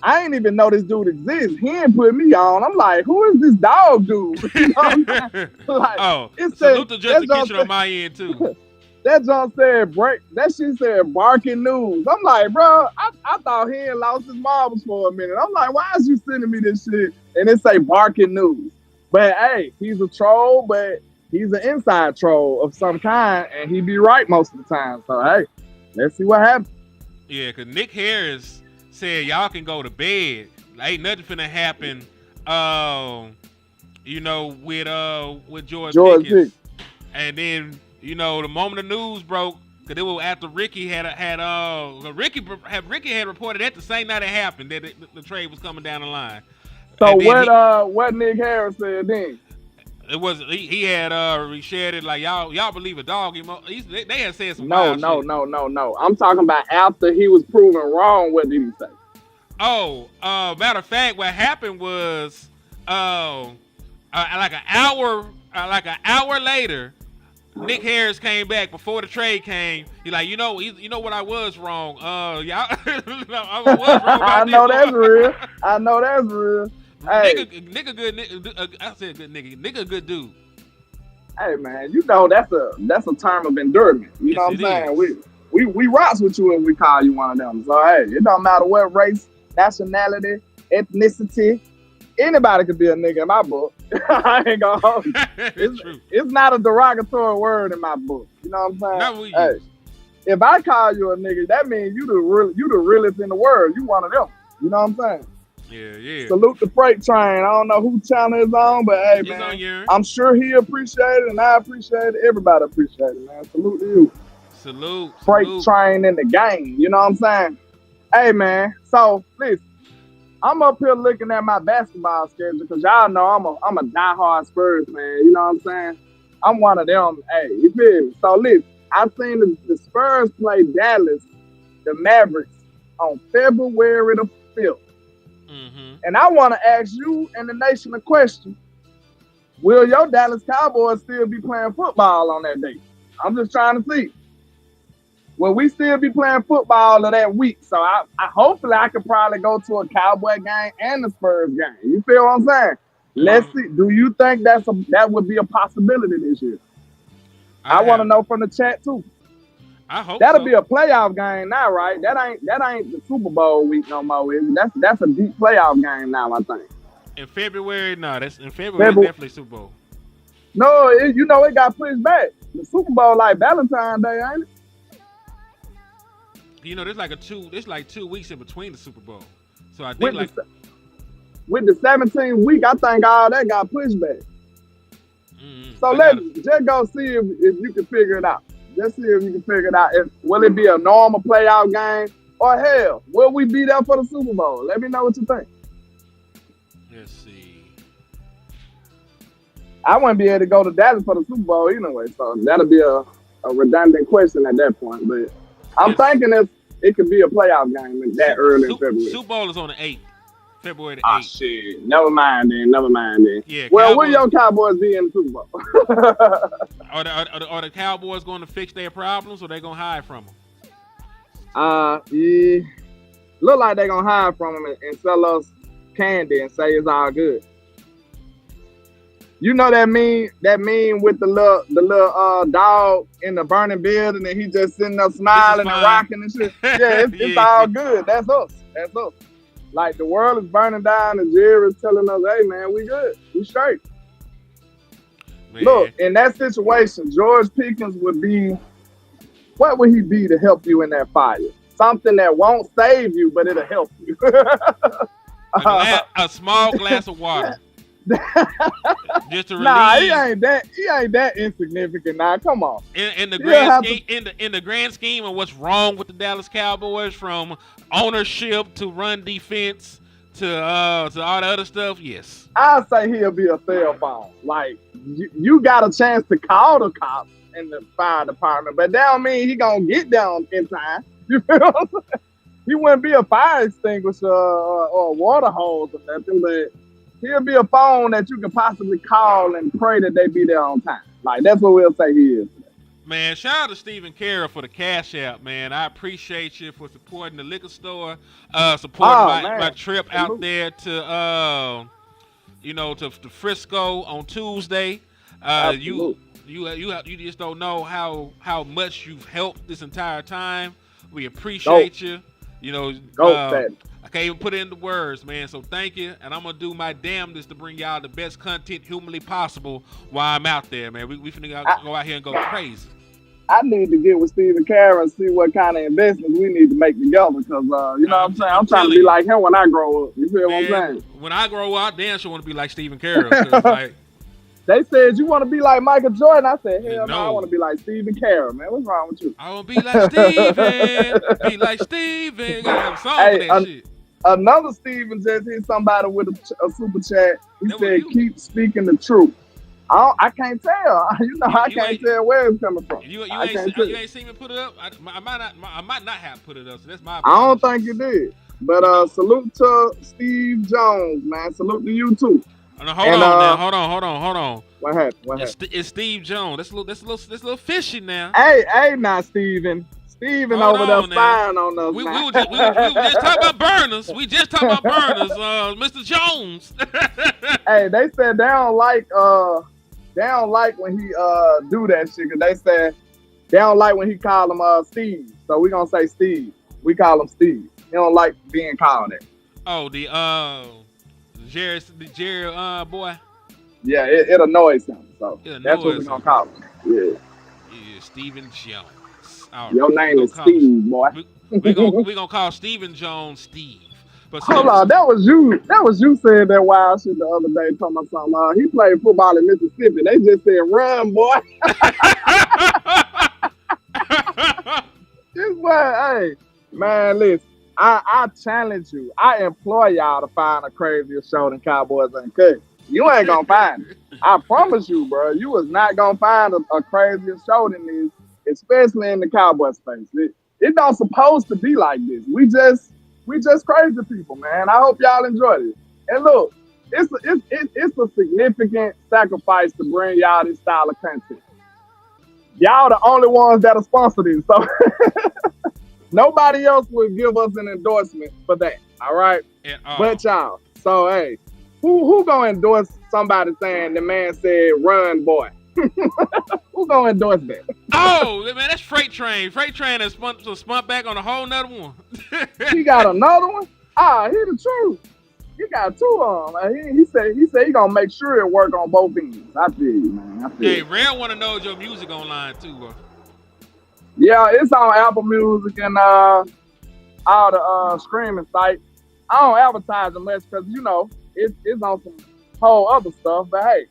I ain't even know this dude exists. He ain't put me on. I'm like, who is this dog dude? You know what I'm saying? Like, salute to Justin Kitchen on my end too. That John said that shit said barking news. I'm like, bro, I thought he had lost his marbles for a minute. I'm like, why is you sending me this shit? And it say barking news. But hey, he's a troll, but he's an inside troll of some kind, and he be right most of the time. So hey, let's see what happens. Yeah, cause Nick Harris said y'all can go to bed. Ain't nothing finna happen. With George Pickens. And then, the moment the news broke, cause it was after Ricky had reported that the same night it happened that the trade was coming down the line. So what Nick Harris said then? It was he had reshared it like y'all believe a dog. They had said some No. I'm talking about after he was proven wrong. What did he say? Oh, matter of fact, what happened was like an hour later, Nick Harris came back before the trade came. He like, you know what, I was wrong. Y'all, I was wrong about I know that's real. Hey. Nigga good. I said good nigga. Nigga good dude. Hey man, you know that's a term of endearment. You know what I'm saying? We rocks with you if we call you one of them. So hey, it don't matter what race, nationality, ethnicity, anybody could be a nigga in my book. I ain't gonna hold you. It's not a derogatory word in my book. You know what I'm saying? Not we hey, if I call you a nigga, that means you the realest in the world. You one of them. You know what I'm saying? Yeah. Salute the freight train. I don't know who channel is on, but hey, man, I'm sure he appreciate it, and I appreciate it. Everybody appreciate it, man. Salute to you. Salute. Freight train in the game. You know what I'm saying? Hey, man. So, listen, I'm up here looking at my basketball schedule because y'all know I'm a diehard Spurs fan. You know what I'm saying? I'm one of them. Hey, you feel me? So, listen, I've seen the Spurs play Dallas, the Mavericks, on February the 5th. Mm-hmm. And I want to ask you and the nation a question. Will your Dallas Cowboys still be playing football on that day? I'm just trying to see. Will we still be playing football of that week? So I hopefully I could probably go to a Cowboy game and a Spurs game. You feel what I'm saying? Let's see. Do you think that would be a possibility this year? I want to know from the chat too. I hope that'll be a playoff game now, right? That ain't the Super Bowl week no more. That's a deep playoff game now, I think. In February, definitely Super Bowl. No, it got pushed back. The Super Bowl like Valentine's Day, ain't it? There's like 2 weeks in between the Super Bowl. So I think with the 17th week, I think all that got pushed back. So let's just go see if you can figure it out. Let's see if you can figure it out. Will it be a normal playoff game? Or hell, will we be there for the Super Bowl? Let me know what you think. Let's see. I wouldn't be able to go to Dallas for the Super Bowl anyway, so that'll be a redundant question at that point. But I'm thinking it could be a playoff game that early in February. Super Bowl is on the 8th. February the 8th. Oh, shit. Never mind then. Yeah, well, will your Cowboys be in the Super Bowl? Are the Cowboys going to fix their problems or they going to hide from them? Yeah. Look like they going to hide from them and sell us candy and say it's all good. You know that meme with the little dog in the burning building and he just sitting there smiling and rocking and shit? Yeah, it's all good. That's us. Like the world is burning down and Jerry's telling us, hey man, we good. We straight. Man. Look, in that situation, George Pickens what would he be to help you in that fire? Something that won't save you, but it'll help you. A small glass of water. Just to relieve. Nah, he ain't that insignificant. Nah, come on. In the grand scheme of what's wrong with the Dallas Cowboys, from ownership to run defense to all the other stuff, yes. I'll say he'll be a cell phone. Like you got a chance to call the cops in the fire department, but that don't mean he gonna get down in time. You feel what I'm saying? He wouldn't be a fire extinguisher or a water hose or nothing, but he'll be a phone that you can possibly call and pray that they be there on time. Like, that's what we'll say he is. Man, shout out to Stephen Carroll for the Cash App, man. I appreciate you for supporting the liquor store, supporting my trip out there to Frisco on Tuesday. You just don't know how much you've helped this entire time. We appreciate you. I can't even put it into words, man. So thank you, and I'm gonna do my damnedest to bring y'all the best content humanly possible while I'm out there, man. We finna go out here and go crazy. I need to get with Stephen Carroll and see what kind of investments we need to make together, because you know what I'm saying. I'm trying to be like him when I grow up. You feel what I'm saying? When I grow up, damn sure want to be like Stephen Carroll. Like, they said you want to be like Michael Jordan. I said, hell no, I want to be like Stephen Carroll, man. What's wrong with you? I want to be like Stephen. Be like Stephen. Gotta have a song for that shit. Another Steven just hit somebody with a super chat. He said, keep speaking the truth. I can't tell. I can't tell where it's coming from. You ain't seen me put it up? I might not have put it up, so that's my I don't think you did. But salute to Steve Jones, man. Salute to you too. Hold on. What happened? It's Steve Jones. That's a little fishy now. Hey, now, Steven. Steven Hold over there on now. spying on us. We man. were just talking about burners. We just talking about burners, Mr. Jones. Hey, they said they don't like when he do that shit. Cause they said they don't like when he call him Steve. So we gonna say Steve. We call him Steve. He don't like being called that. Oh, the Jerry boy. Yeah, it annoys him. So It that's what annoys we gonna him. call him. Yeah. Yeah, Stephen Jones. All Your right, name is Steve, boy. We gonna call Stephen Jones Steve. But Hold on, that was you. That was you saying that wild shit the other day. Talking about something. He played football in Mississippi. They just said, "Run, boy." This boy, hey, man, listen. I challenge you. I implore y'all to find a crazier show than Cowboys Uncut. You ain't gonna find it. I promise you, bro. You was not gonna find a crazier show than this, especially in the Cowboy space. It don't supposed to be like this. We just crazy people, man. I hope y'all enjoyed it. And look, it's a significant sacrifice to bring y'all this style of content. Y'all the only ones that are sponsored this, so nobody else will give us an endorsement for that. All right, but y'all. So hey, who gonna endorse somebody saying the man said run, boy? Who gonna endorse that? Oh man, that's Freight Train. Freight Train has spun back on a whole nother one. He got another one. He the truth. He got two of them. He said he gonna make sure it work on both ends. I feel you, man. I feel Hey, you. Rail want to know your music online too, bro. Yeah, it's on Apple Music and all the streaming sites. I don't advertise it much because it's on some whole other stuff. But hey,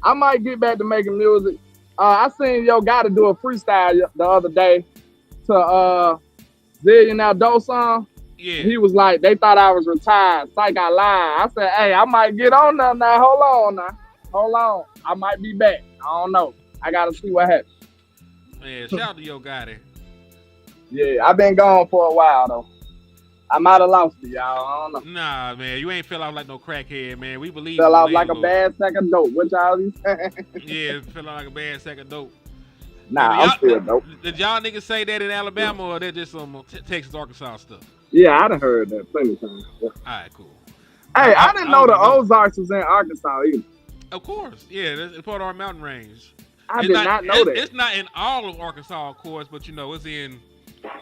I might get back to making music. I seen Yo Gotta do a freestyle the other day to Zillionaire Doe song. Yeah. He was like, they thought I was retired. Psych, I lied. I said, hey, I might get on there now. Hold on. I might be back. I don't know. I gotta see what happens. Man, shout out to Yo Gotti. Yeah, I've been gone for a while though. I might have lost it, y'all. I don't know. Nah, man, you ain't fell out like no crackhead, man. We believe. Fell in out the like a landlord. bad sack of dope. What y'all be saying? Yeah, fell out like a bad sack of dope. Nah, Now, I'm still dope. Did y'all niggas say that in Alabama or that just some Texas, Arkansas stuff? Yeah, I done heard that plenty of times. Yeah. All right, cool. Hey, I didn't know the don't know. Ozarks was in Arkansas either. Of course, yeah, it's part of our mountain range. I did not know that. It's not in all of Arkansas, of course, but it's in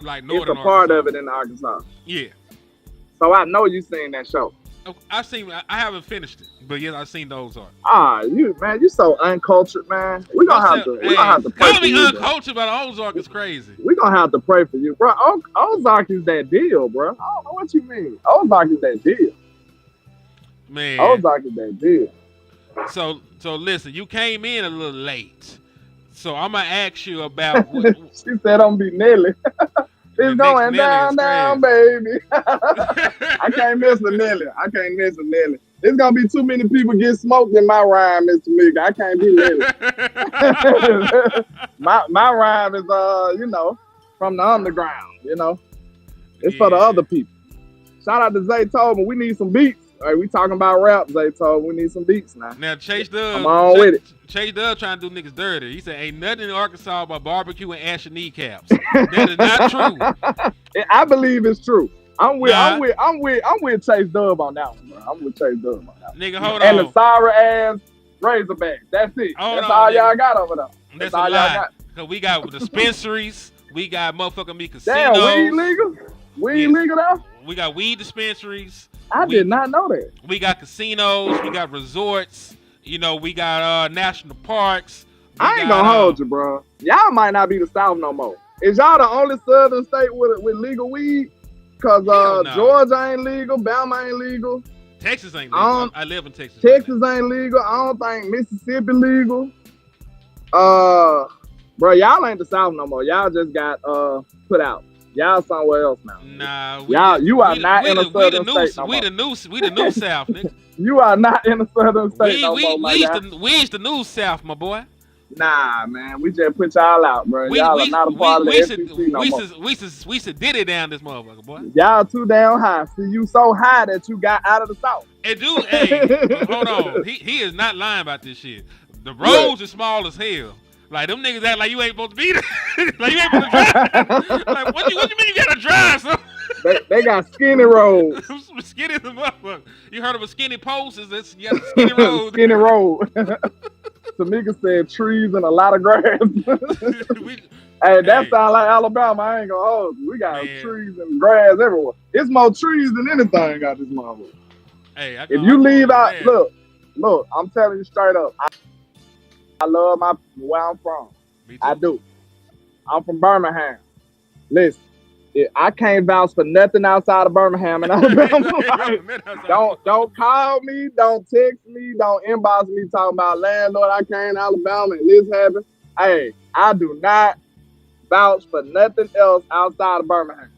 like It's northern a part Arkansas. of it in Arkansas. Yeah. So I know you seen that show. I haven't finished it, but yes, I've seen the Ozark. You so uncultured, man. We're gonna have to pray Gotta for be you. Bro. uncultured, but the Ozark is crazy. We're gonna have to pray for you, bro. Ozark is that deal, bro. I don't know what you mean. Ozark is that deal. Man. Ozark is that deal. So listen, you came in a little late. So I'm gonna ask you about what, She said I'm be Nelly. It's going Nelly down, baby. I can't miss a Nelly. It's gonna be too many people get smoked in my rhyme, Mr. Mika. I can't be Nelly. my rhyme is from the underground, It's for the other people. Shout out to Zay Tobin. We need some beats. All right, we talking about rap, Zay Tobin. We need some beats now. Now Chase Dub, I'm on with it. Chase Dub trying to do niggas dirty. He said ain't nothing in Arkansas but barbecue and ashy kneecaps. That is not true. I believe it's true. I'm with Chase Dub on that one, bro. I'm with Chase Dub on that one. Nigga, hold And on. the sorry ass Razorbacks. That's it. That's all y'all got over there. That's all a y'all lie. got. Cause we got dispensaries. We got motherfucking me casinos. Damn, weed legal? Weed legal now? We got weed dispensaries. I did not know that. We got casinos. We got resorts. We got national parks. I ain't gonna hold you, bro. Y'all might not be the South no more. Is y'all the only southern state with legal weed? Cause no. Georgia ain't legal, Bama ain't legal. Texas ain't legal. I live in Texas. Texas ain't legal. I don't think Mississippi legal. Bro, y'all ain't the South no more. Y'all just got put out. Y'all somewhere else now. Nah, you are not in a southern state no more. We the new South, nigga. You are not in a southern state no more, my guy. We is the new South, my boy. Nah, man, we just put y'all out, bro. Y'all are not a part of the SEC no more. We should did it down this motherfucker, boy. Y'all too damn high. See, you so high that you got out of the South. Hey, dude, hey, hold on. He is not lying about this shit. The roads are small as hell. Like them niggas act like you ain't supposed to be there. Like you ain't supposed to drive. Like what you mean you gotta drive? So they got skinny roads. skinny as a motherfucker. You heard of a skinny post? You got a skinny road. Skinny road. Tamika said trees and a lot of grass. Hey, that sound like Alabama. I ain't gonna hold you. We got trees and grass everywhere. It's more trees than anything out this motherfucker. Hey, if you leave out, look, I'm telling you straight up. I love where I'm from. I do. I'm from Birmingham. Listen, I can't vouch for nothing outside of Birmingham and Alabama. Don't call me, don't text me, don't inbox me talking about landlord. I came to Alabama and this happened. Hey, I do not vouch for nothing else outside of Birmingham.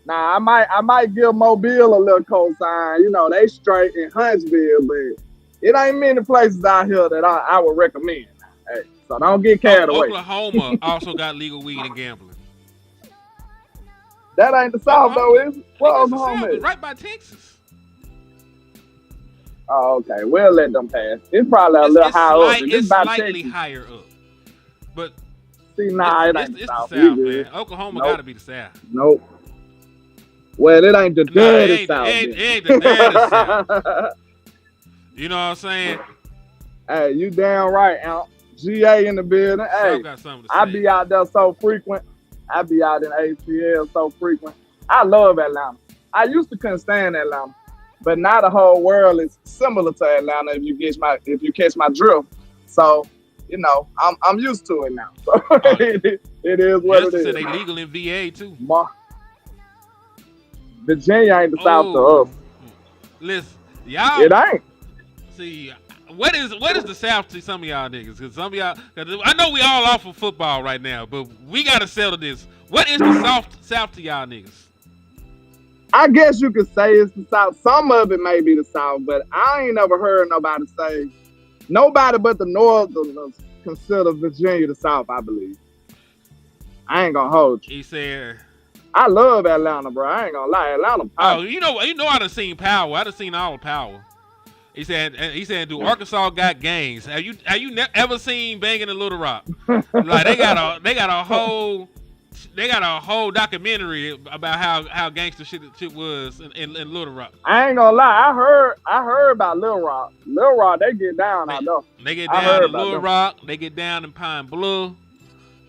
Now I might give Mobile a little cosign. You know, they straight in Huntsville, but it ain't many places out here that I would recommend. Hey, so don't get carried away. Oklahoma also got legal weed and gambling. That ain't the South though, is it? What Oklahoma is? Right by Texas. Oh, okay. We'll let them pass. It's probably a little higher up. It's slightly higher up. But see, nah, it ain't it's the South, man. Oklahoma gotta be the South. Nope. Well, it ain't the dirty South. It ain't the dirty South. You know what I'm saying? Hey, you damn right, Aunt. GA in the building. Hey, I be out there so frequent. I be out in ATL so frequent. I love Atlanta. I used to couldn't stand Atlanta, but now the whole world is similar to Atlanta. If you catch my drift, so you know I'm used to it now. So it is what it is. Said they legal in VA too. Virginia ain't the South to us. Listen, y'all. It ain't. See, what is the South to some of y'all niggas? Because some of y'all, I know we all off of football right now, but we gotta settle this. What is the South to y'all niggas? I guess you could say it's the South. Some of it may be the South, but I ain't never heard nobody say. Nobody but the Northerners consider Virginia the South. I believe. I ain't gonna hold you. He said. I love Atlanta, bro. I ain't gonna lie, Atlanta. Oh, you know, I done seen power. I done seen all the power. He said, do Arkansas got gangs? Have you ever seen Banging in Little Rock? Like they got a whole documentary about how gangster shit was in Little Rock. I ain't gonna lie, I heard about Little Rock. Little Rock, they get down out there. They get down in Little Rock. They get down in Pine Bluff.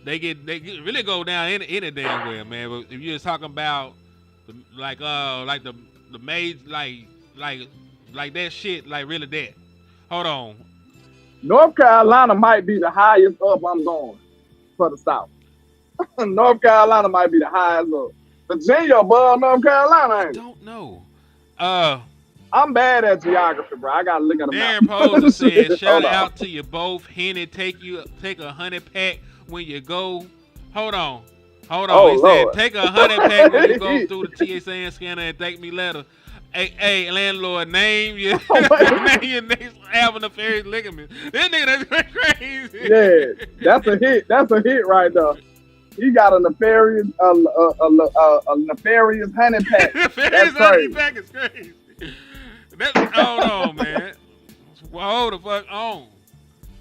They really go down any damn where, man. But if you're just talking about the maids, like that shit, like really that. Hold on. North Carolina might be the highest up I'm going for the South. North Carolina might be the highest up. Virginia above North Carolina, ain't it? I don't know. I'm bad at geography, bro. I gotta look at them. Darren Poser said, shout out to you both. Henny, take a 100 pack when you go. Hold on. He said, take a 100 pack when you go through the TSA scanner and thank me later. Hey, landlord, name your next having a nefarious ligament. This nigga, that's crazy. Yeah, that's a hit. That's a hit right there. He got a nefarious, nefarious honey pack. Nefarious honey pack is crazy. Hold on, man. Well, hold the fuck on.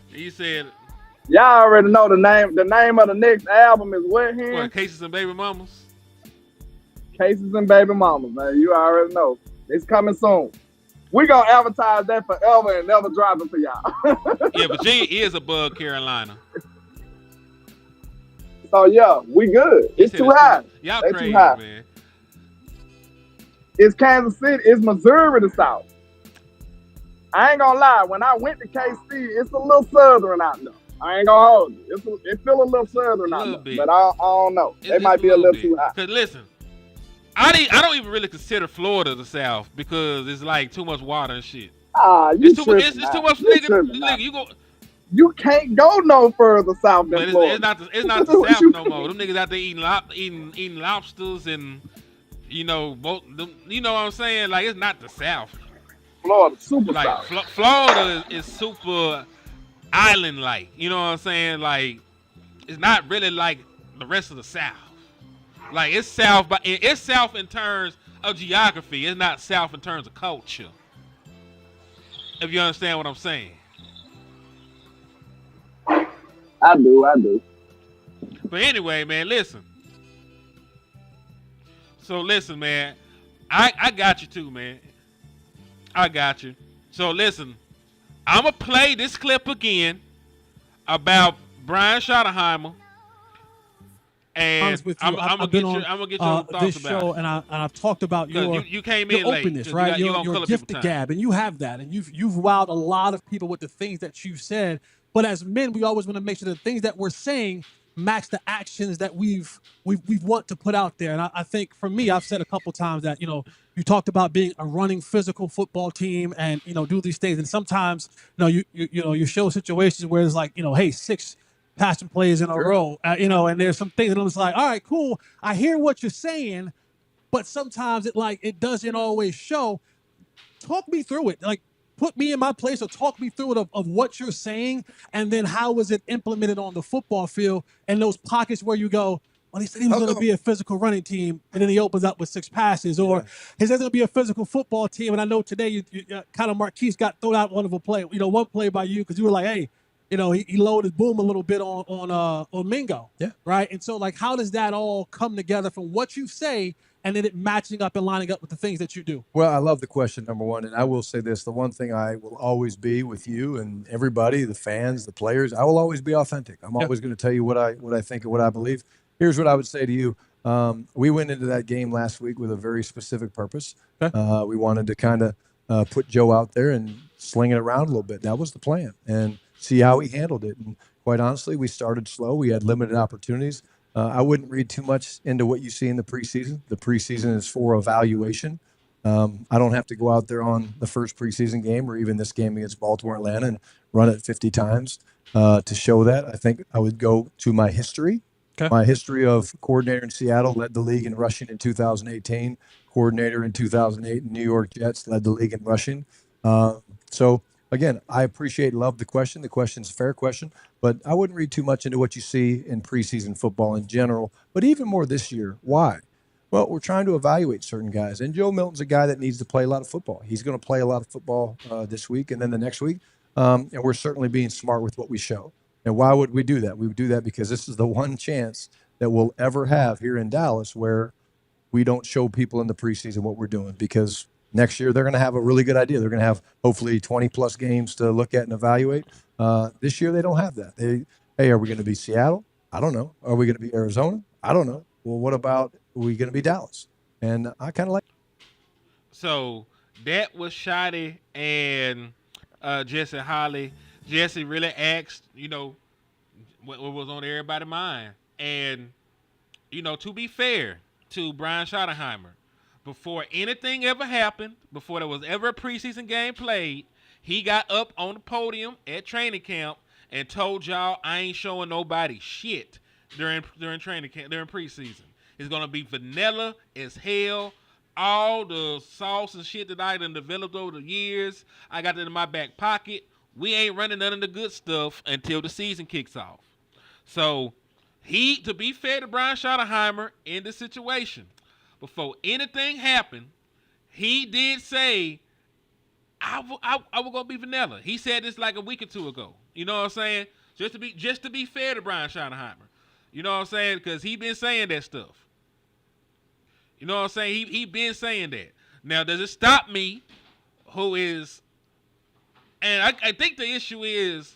He said, y'all already know the name. The name of the next album is what? What? Cases and Baby Mamas. Cases and Baby Mamas, man. You already know. It's coming soon. We gonna advertise that forever and never drop it for y'all. Yeah, Virginia is above Carolina. So yeah, we good. It's too high. Y'all crazy, man. It's Kansas City. It's Missouri the South. I ain't gonna lie. When I went to KC, it's a little southern out there. I ain't gonna hold you. It feel a little southern out there, but I don't know. It might be a little too high. Cause listen. I don't even really consider Florida the South because it's like too much water and shit. It's too much nigga. You can't go no further south than Florida. It's not the South no more. Them niggas out there eating lobsters and you know what I'm saying? Like it's not the South. Florida super South. Florida is super island like. You know what I'm saying? Like it's not really like the rest of the South. Like it's South, but it's South in terms of geography. It's not South in terms of culture. If you understand what I'm saying. I do. But anyway, man, listen. So listen, man. I got you too, man. I got you. So listen, I'm going to play this clip again about Brian Schottenheimer. And With you, I'm gonna get your thoughts this about show, it. and I've talked about you came in your late. openness, right? Your gift to gab, and you have that, and you've wowed a lot of people with the things that you've said. But as men, we always want to make sure the things that we're saying match the actions that we've want to put out there. And I think for me, I've said a couple times that you talked about being a running physical football team, and do these things, and sometimes you show situations where it's like hey, 6 passing plays in a row, and there's some things that I'm just like, all right, cool. I hear what you're saying, but sometimes it doesn't always show. Talk me through it. Like, put me in my place or talk me through it of what you're saying, and then how is it implemented on the football field and those pockets where you go, well, he said he was going to be a physical running team, and then he opens up with 6 passes, or he said it's going to be a physical football team, and I know today you kind of Marquise got thrown out one of a play, one play by you because you were like, hey, he lowered his boom a little bit on Mingo. Yeah. Right. And so, like, how does that all come together from what you say and then it matching up and lining up with the things that you do? Well, I love the question, number one. And I will say this, the one thing I will always be with you and everybody, the fans, the players, I will always be authentic. I'm always going to tell you what I think and what I believe. Here's what I would say to you. We went into that game last week with a very specific purpose. Okay. We wanted to kind of put Joe out there and sling it around a little bit. That was the plan. And see how he handled it. And quite honestly, we started slow. We had limited opportunities. I wouldn't read too much into what you see in the preseason. The preseason is for evaluation. I don't have to go out there on the first preseason game or even this game against Baltimore, Atlanta, and run it 50 times to show that. I think I would go to my history. Okay. My history of coordinator in Seattle, led the league in rushing in 2018. Coordinator in 2008 in New York Jets, led the league in rushing. Again, I appreciate and love the question. The question's a fair question, but I wouldn't read too much into what you see in preseason football in general, but even more this year. Why? Well, we're trying to evaluate certain guys, and Joe Milton's a guy that needs to play a lot of football. He's going to play a lot of football this week and then the next week, and we're certainly being smart with what we show. And why would we do that? We would do that because this is the one chance that we'll ever have here in Dallas where we don't show people in the preseason what we're doing, because next year, they're going to have a really good idea. They're going to have hopefully 20-plus games to look at and evaluate. This year, they don't have that. Hey, are we going to be Seattle? I don't know. Are we going to be Arizona? I don't know. Well, what about are we going to be Dallas? And I kind of like. So that was Schotty and Jesse Holly. Jesse really asked, what was on everybody's mind. And, to be fair to Brian Schottenheimer, before anything ever happened, before there was ever a preseason game played, he got up on the podium at training camp and told y'all, I ain't showing nobody shit during training camp, during preseason. It's gonna be vanilla as hell. All the sauce and shit that I done developed over the years, I got it in my back pocket. We ain't running none of the good stuff until the season kicks off. So to be fair to Brian Schottenheimer in this situation, before anything happened, he did say, I was gonna be vanilla. He said this like a week or two ago. You know what I'm saying? Just to be fair to Brian Schottenheimer. You know what I'm saying? Because he been saying that stuff. You know what I'm saying? He been saying that. Now, does it stop me? And I think the issue is,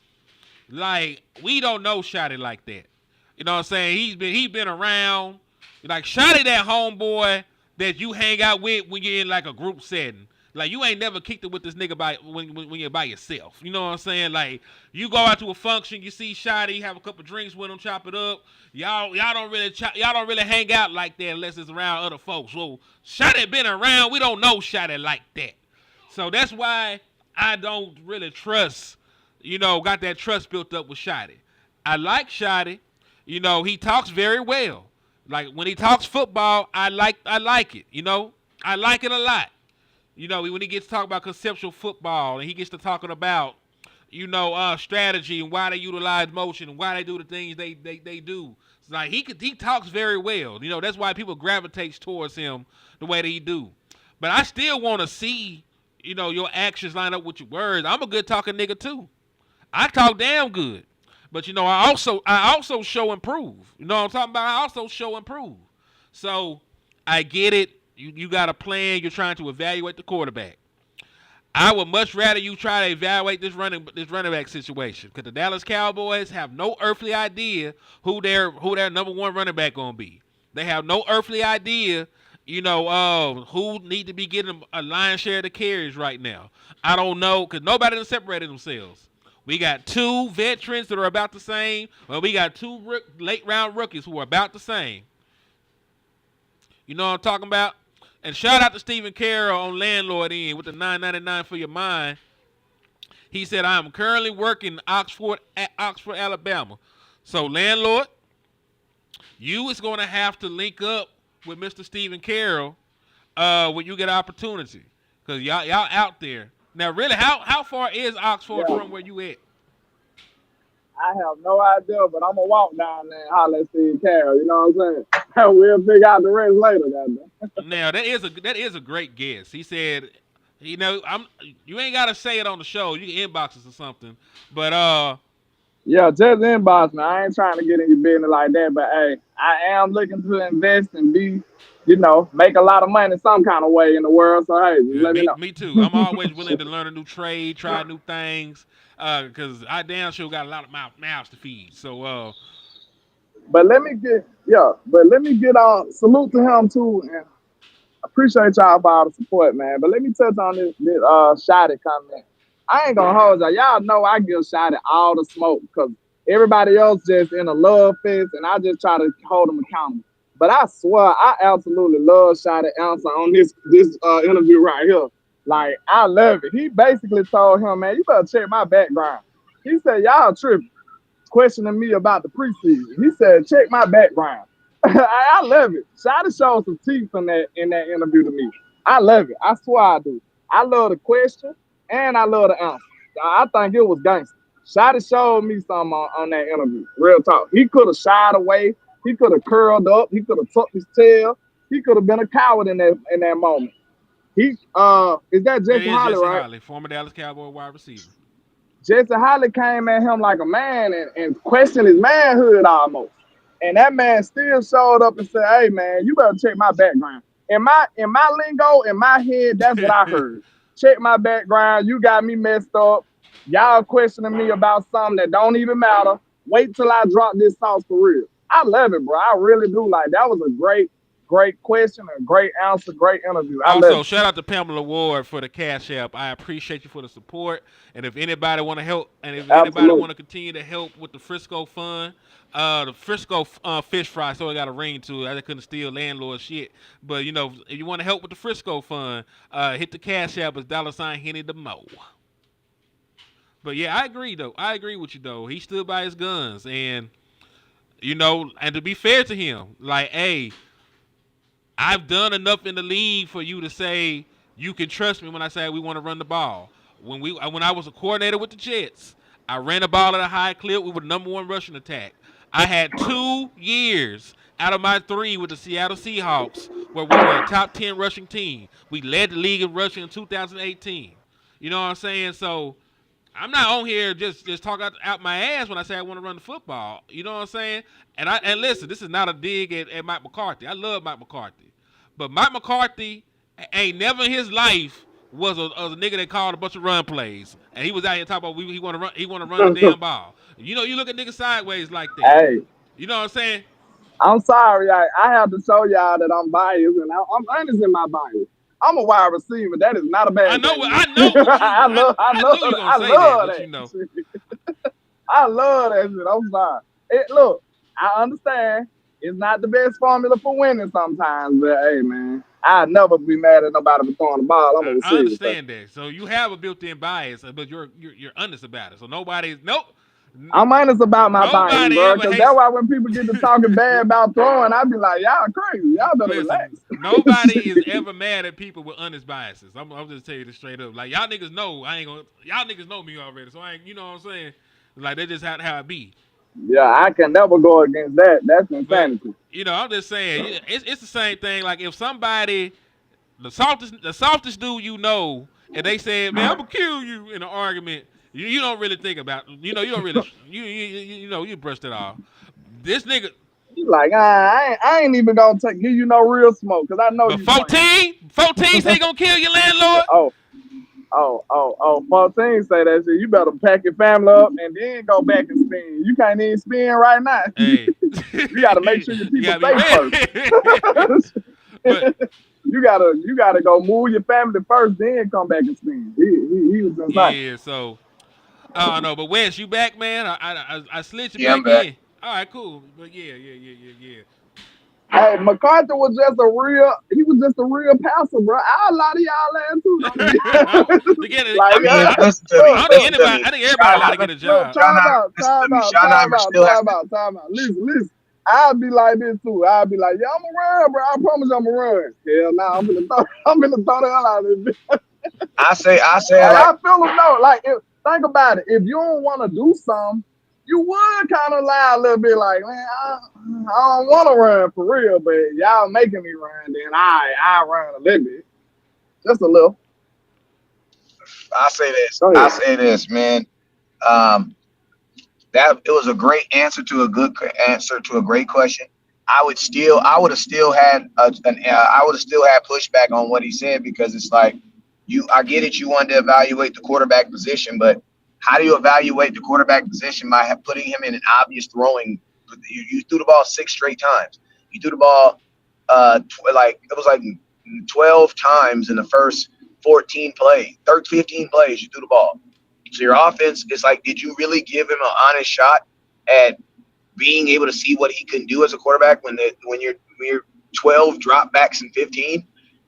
like, we don't know Schotty like that. You know what I'm saying? He's been around. Like, Schotty that homeboy that you hang out with when you're in like a group setting. Like, you ain't never kicked it with this nigga when you're by yourself. You know what I'm saying? Like, you go out to a function, you see Schotty, have a couple drinks with him, chop it up. Y'all don't really hang out like that unless it's around other folks. Well, Schotty been around. We don't know Schotty like that. So that's why I don't really trust, got that trust built up with Schotty. I like Schotty. He talks very well. Like, when he talks football, I like it, I like it a lot. When he gets to talk about conceptual football and he gets to talking about, strategy and why they utilize motion and why they do the things they do. It's like, he talks very well. That's why people gravitate towards him the way that he do. But I still want to see, your actions line up with your words. I'm a good talking nigga too. I talk damn good. But I also show improve. You know what I'm talking about? I also show improve. So I get it. You got a plan. You're trying to evaluate the quarterback. I would much rather you try to evaluate this running back situation, because the Dallas Cowboys have no earthly idea who their number one running back gonna be. They have no earthly idea, who need to be getting a lion's share of the carries right now. I don't know, because nobody done separated themselves. We got two veterans that are about the same. Well, we got two late round rookies who are about the same. You know what I'm talking about? And shout out to Stephen Carroll on Landlord Inn with the $9.99 for your mind. He said, I am currently working Oxford, Alabama. So, Landlord, you is going to have to link up with Mr. Stephen Carroll when you get an opportunity. Because y'all out there. Now, really, how far is Oxford from where you at? I have no idea, but I'm going to walk down there and holler at Steve Carroll. You know what I'm saying? We'll figure out the rest later, goddamn. Now, that is a great guess. He said, you ain't got to say it on the show. You can inbox us or something. But, yeah, just inbox me. I ain't trying to get in your business like that, but, hey, I am looking to invest and be, make a lot of money some kind of way in the world. So, hey, just let me know. Me too. I'm always willing to learn a new trade, try new things, because I damn sure got a lot of mouths to feed. So, but let me get on. Salute to him too, and appreciate y'all for all the support, man. But let me touch on this Schotty comment. I ain't gonna hold y'all. Y'all know I give Schotty all the smoke because everybody else just in a love fest, and I just try to hold them accountable. But I swear, I absolutely love Schotty answer on this interview right here. Like, I love it. He basically told him, man, you better check my background. He said, y'all tripping, questioning me about the preseason. He said, check my background. I love it. Schotty showed some teeth in that interview to me. I love it. I swear I do. I love the question and I love the answer. I think it was gangster. Schotty showed me something on that interview. Real talk. He could have shied away. He could have curled up. He could have tucked his tail. He could have been a coward in that moment. Is that Jesse Holly, right? Holly, former Dallas Cowboy wide receiver. Jesse Holly came at him like a man and questioned his manhood almost. And that man still showed up and said, hey, man, you better check my background. In my lingo, in my head, that's what I heard. Check my background. You got me messed up. Y'all questioning me about something that don't even matter. Wait till I drop this sauce for real. I love it, bro. I really do. Like, that was a great question, a great answer, great interview. Also, shout out to Pamela Ward for the Cash App. I appreciate you for the support. And if anybody want to help, and if anybody want to continue to help with the Frisco Fund, the Frisco fish fry, so I got a ring to it. I couldn't steal landlord shit. But, if you want to help with the Frisco Fund, hit the Cash App as $Henny the Mo. But, yeah, I agree, though. I agree with you, though. He stood by his guns. And, and to be fair to him, like, hey, I've done enough in the league for you to say you can trust me when I say we want to run the ball. When I was a coordinator with the Jets, I ran the ball at a high clip. We were the number one rushing attack. I had 2 years out of my 3 with the Seattle Seahawks where we were a top 10 rushing team. We led the league in rushing in 2018. You know what I'm saying? So I'm not on here just talk out my ass when I say I want to run the football. You know what I'm saying? And listen, this is not a dig at Mike McCarthy. I love Mike McCarthy. But Mike McCarthy ain't never in his life was a nigga that called a bunch of run plays. And he was out here talking about he want to run the damn ball. You look at niggas sideways like that. Hey. You know what I'm saying? I'm sorry. I have to show y'all that I'm biased, and I'm honest in my bias. I'm a wide receiver. That is not a bad thing. I know. I love that. I love that shit. I'm sorry. Look, I understand. It's not the best formula for winning sometimes, but hey, man, I'd never be mad at nobody for throwing the ball. I understand that. So you have a built-in bias, but you're honest about it. So I'm honest about my bias, bro. Because that's why when people get to talking bad about throwing, I be like, y'all crazy. Y'all better relax. Nobody is ever mad at people with honest biases. I'm just telling you this straight up. Like, y'all niggas know y'all niggas know me already. So you know what I'm saying? Like, that's just how it be. Yeah, I can never go against that. That's insanity. But, I'm just saying, it's the same thing. Like, if somebody, the softest dude and they said, man, I'm going to kill you in an argument, You don't really think about. You don't really. You brushed it off. This nigga. He like, I ain't even gonna give you no real smoke because I know But you playing. 14 say gonna kill your landlord. Oh, 14 say that shit. You better pack your family up and then go back and spin. You can't even spin right now. Hey, You gotta make sure your people gotta safe be ready. first. But you gotta go move your family first, then come back and spin. He was inside. yeah, so I don't know. But Wes, you back, man? I slid you Yeah, I'm back back. in. All right, cool. But yeah. Hey, MacArthur was just a real passer, bro. I lie to y'all ass too. Don't be To get it, like, I mean, yeah. listen to me. I Listen to me. think everybody like to get a Look, job. Schottenheimer still has to. time out. Listen. I'll be like this too. I'll be like, yeah, I'm gonna run, bro. I promise I'm gonna run. Hell nah, I'm gonna throw the hell out of this bitch. I say Like, like I feel them though. Like, think about it. If you don't want to do something, you would kind of lie a little bit. Like, man, I don't want to run for real, but y'all making me run. Then I run a little bit, just a little. I say this. Go I ahead. say this, man. Um, that it was a great answer to a good answer to a great question. I would have still had I would have still had pushback on what he said because it's like I get it. You wanted to evaluate the quarterback position, but how do you evaluate the quarterback position by putting him in an obvious throwing? You threw the ball 6 straight times. You threw the ball like it was like 12 times in the first 14 plays, 15 plays. You threw the ball. So your offense is like, did you really give him an honest shot at being able to see what he can do as a quarterback when you're 12 dropbacks and 15?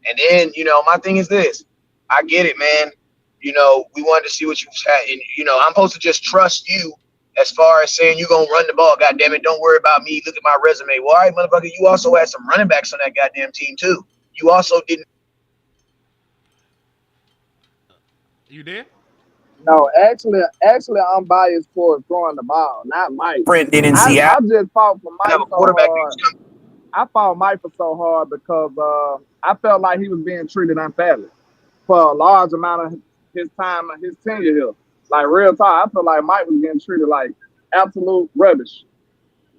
And then, my thing is this. I get it, man. We wanted to see what you had. And, I'm supposed to just trust you as far as saying you're going to run the ball. God damn it. Don't worry about me. Look at my resume. Well, all right, motherfucker, you also had some running backs on that goddamn team, too. You also didn't. You there? No, actually, I'm biased for throwing the ball, not Mike. Sprint did in I Seattle just fought for Mike have a so quarterback. hard. I fought Mike for so hard because I felt like he was being treated unfairly for a large amount of his time and his tenure here. Like real talk, I feel like Mike was getting treated like absolute rubbish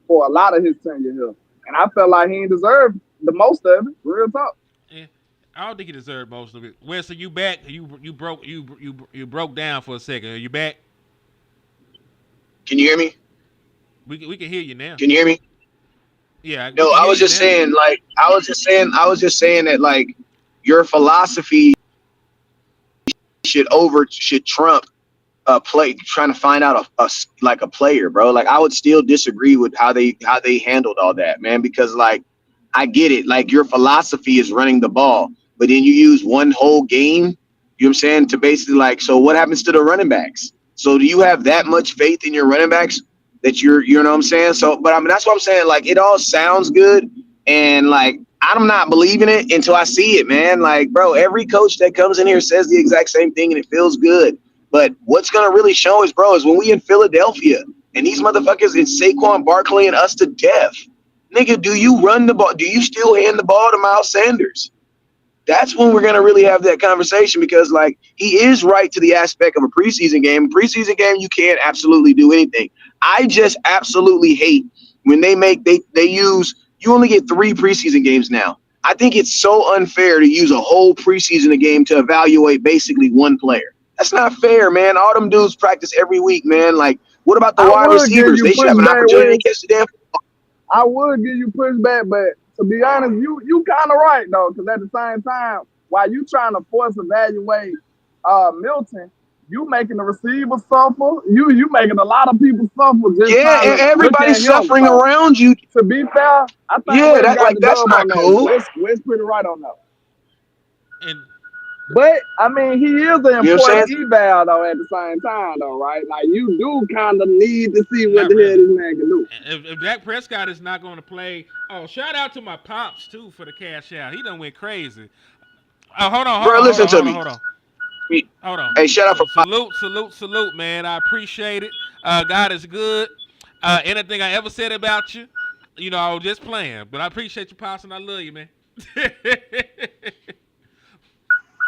for a lot of his tenure here, and I felt like he didn't deserve the most of it. Real talk. Yeah. I don't think he deserved most of it. Wesley, you back? You broke down for a second. Are you back? Can you hear me? We can hear you now. Can you hear me? Yeah, we No, can I hear was you just now. saying, I was just saying that, like, your philosophy should trump trying to find out a player, bro. Like, I would still disagree with how they handled all that, man, because like, I get it. Like, your philosophy is running the ball, but then you use one whole game, you know what I'm saying, to basically like, so what happens to the running backs? So do you have that much faith in your running backs that you know what I'm saying? So, but I mean, that's what I'm saying. Like, it all sounds good. And like, I'm not believing it until I see it, man. Like, bro, every coach that comes in here says the exact same thing and it feels good. But what's going to really show is, bro, is when we in Philadelphia and these motherfuckers in Saquon Barkley and us to death. Nigga, do you run the ball? Do you still hand the ball to Miles Sanders? That's when we're going to really have that conversation because, like, he is right to the aspect of a preseason game. Preseason game, you can't absolutely do anything. I just absolutely hate when they use – you only get 3 preseason games now. I think it's so unfair to use a whole preseason game to evaluate basically one player. That's not fair, man. All them dudes practice every week, man. Like, what about the I wide would give receivers? you They should have an pushback, opportunity Wes. to catch the damn. I would give you pushback, but to be honest, you kind of right though, because at the same time, while you trying to force evaluate Milton, you making the receiver suffer. You making a lot of people suffer just Yeah, trying and to look at everybody's him. suffering So around you. to be fair, I think Yeah, Wes got the that's dub not on that. cool. Wes pretty right on that. And But I mean, he is an You know what I'm important saying? eval though. At the same time, though, right? Like you do kind of need to see what not the hell really. this man can do. If Dak Prescott is not going to play, shout out to my pops too for the cash out. He done went crazy. Oh, hold on, hold Bro, on, hold listen on, to hold on, me. hold on. Hold on. Hey, shut up for Salute, man. I appreciate it. God is good. Anything I ever said about you, I was just playing. But I appreciate you, pops, and I love you, man.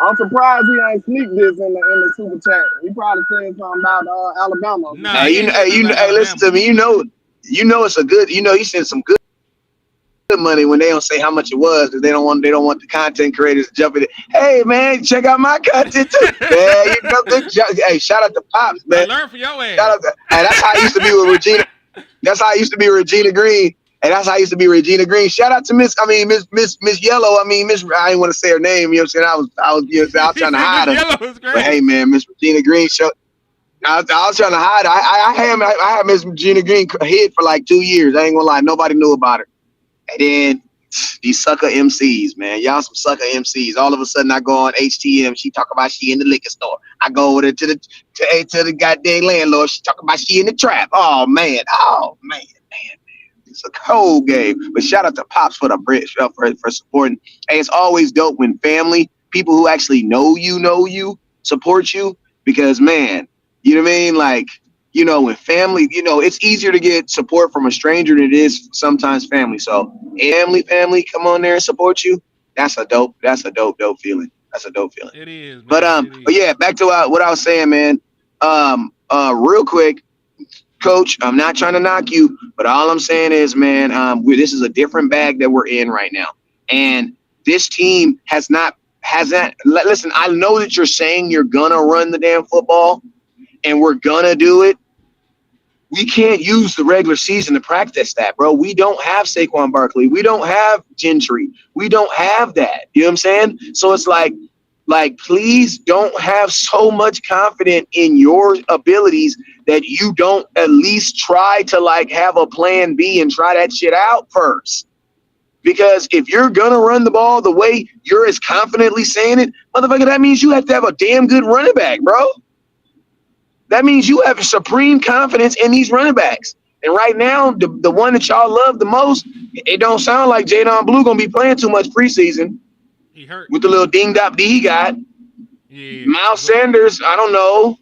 I'm surprised he ain't sneak this in the super chat. He probably said something about Alabama. Nah, he ain't said nothing about Hey, listen to Alabama. me. It's a good. He sent some good money when they don't say how much it was because they don't want the content creators to jump in. Hey man, check out my content too. Man, good job. Hey, shout out to Pops, I man. learned from your Shout ass. out to, hey, that's how I used to be with Regina. That's how I used to be with Regina Green. And that's how I used to be Regina Green. Shout out to Miss Yellow. I didn't want to say her name. You know what I'm saying? I was He trying to said Miss hide her. Yellow is But great. hey, man, Miss Regina Green show. I was trying to hide her. I had Miss Regina Green hid for like 2 years. I ain't gonna lie. Nobody knew about her. And then these sucker MCs, man. Y'all some sucker MCs. All of a sudden I go on HTM. She talk about she in the liquor store. I go over there to the goddamn landlord. She talk about she in the trap. Oh man. It's a cold game. But shout out to Pops for the bridge for supporting. Hey, it's always dope when family, people who actually know you, support you. Because man, you know what I mean? Like, when family, it's easier to get support from a stranger than it is sometimes family. So family, come on there and support you. That's a dope feeling. That's a dope feeling. It is, But man. It but is. yeah, back to what I was saying, man. Real quick, Coach, I'm not trying to knock you, but all I'm saying is, man, this is a different bag that we're in right now, and this team hasn't. Listen, I know that you're saying you're gonna run the damn football, and we're gonna do it. We can't use the regular season to practice that, bro. We don't have Saquon Barkley. We don't have Gentry. We don't have that. You know what I'm saying? So it's like, please don't have so much confidence in your abilities that you don't at least try to have a plan B and try that shit out first. Because if you're gonna run the ball the way you're as confidently saying it, motherfucker, that means you have to have a damn good running back, bro. That means you have supreme confidence in these running backs. And right now, the one that y'all love the most, it don't sound like Jadon Blue gonna be playing too much preseason He hurt. with the little dinged up D he got. Yeah. Miles Sanders, I don't know.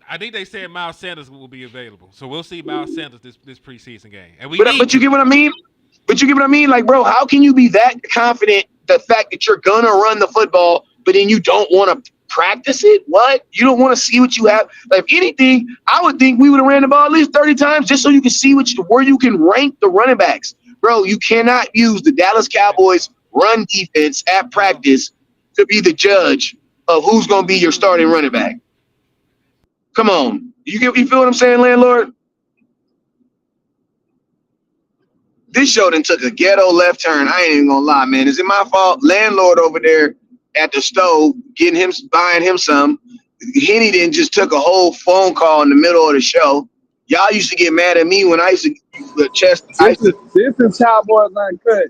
I think they said Miles Sanders will be available, so we'll see Miles Sanders this preseason game, and we But need you to. get what I mean? But you get what I mean? Like, bro, how can you be that confident the fact that you're gonna run the football, but then you don't want to practice it? What? You don't want to see what you have? Like, if anything, I would think we would have ran the ball at least 30 times just so you can see where you can rank the running backs. Bro, you cannot use the Dallas Cowboys run defense at practice to be the judge of who's gonna be your starting running back. Come on. You feel what I'm saying, landlord? This show done took a ghetto left turn. I ain't even gonna lie, man. Is it my fault? Landlord over there at the stove buying him some. Henny then just took a whole phone call in the middle of the show. Y'all used to get mad at me when I used to chest. This is Cowboys Uncut.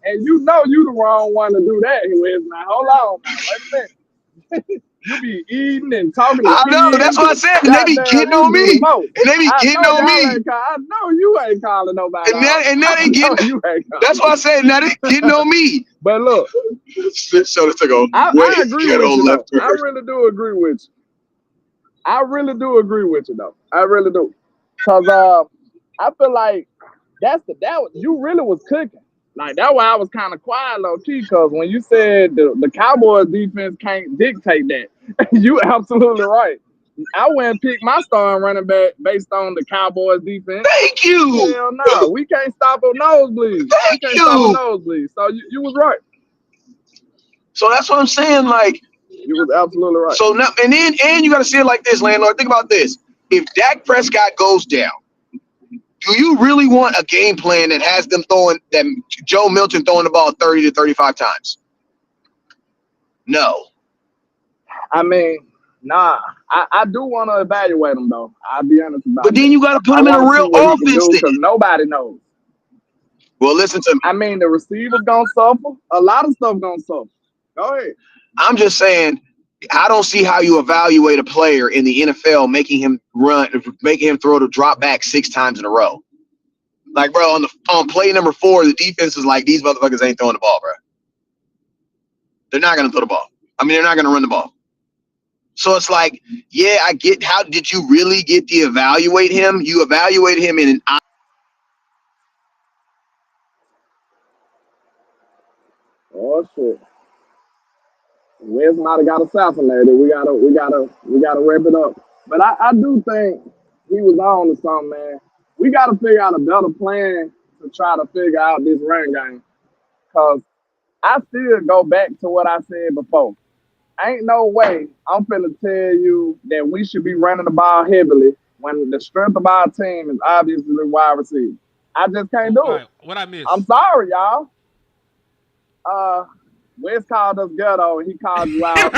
And you know you the wrong one to do that, Wes. Now hold on now. Wait a minute. You be eating and talking to I know, that's kids. what I said. And they be Goddamn, getting you on do the me. most. And they be I getting know on y'all me. ain't I know you ain't calling nobody And now, out. and now I they know getting. you ain't That's calling. why I said now they getting on me. But look, This show took a I agree with ghetto you left though. turn. I really do agree with you. I really do agree with you though. I really do. Cause I feel like you really was cooking. Like that's why I was kind of quiet low key. Cause when you said the Cowboys defense can't dictate that, you absolutely right. I wouldn't pick my starting running back based on the Cowboys defense. Thank you. Hell no, we can't stop a nosebleed. We Thank can't stop a you. nosebleed. So you was right. So that's what I'm saying. Like, You was absolutely right. so now, and you got to see it like this, landlord. Think about this. If Dak Prescott goes down, do you really want a game plan that has them Joe Milton throwing the ball 30 to 35 times? No. I mean, nah. I do want to evaluate him though. I'll be honest about But that. then you got to put I him in want a to see real what he can offense do then. because nobody knows. Well, listen to me. I mean, the receivers gonna suffer. A lot of stuff gonna suffer. Go ahead. I'm just saying, I don't see how you evaluate a player in the NFL making him throw the drop back 6 times in a row. Like, bro, on play number 4, the defense is like, these motherfuckers ain't throwing the ball, bro. They're not going to throw the ball. I mean, they're not going to run the ball. So it's like, yeah, I get. How did you really get to evaluate him? You evaluate him in an. Oh shit. Wes might have got assassinated. We gotta wrap it up. But I do think he was on to something, man. We gotta figure out a better plan to try to figure out this run game. Cause I still go back to what I said before. Ain't no way I'm finna tell you that we should be running the ball heavily when the strength of our team is obviously wide receiver. I just can't do All it. right, what I missed? I'm sorry, y'all. Wes called us ghetto and he called you out. I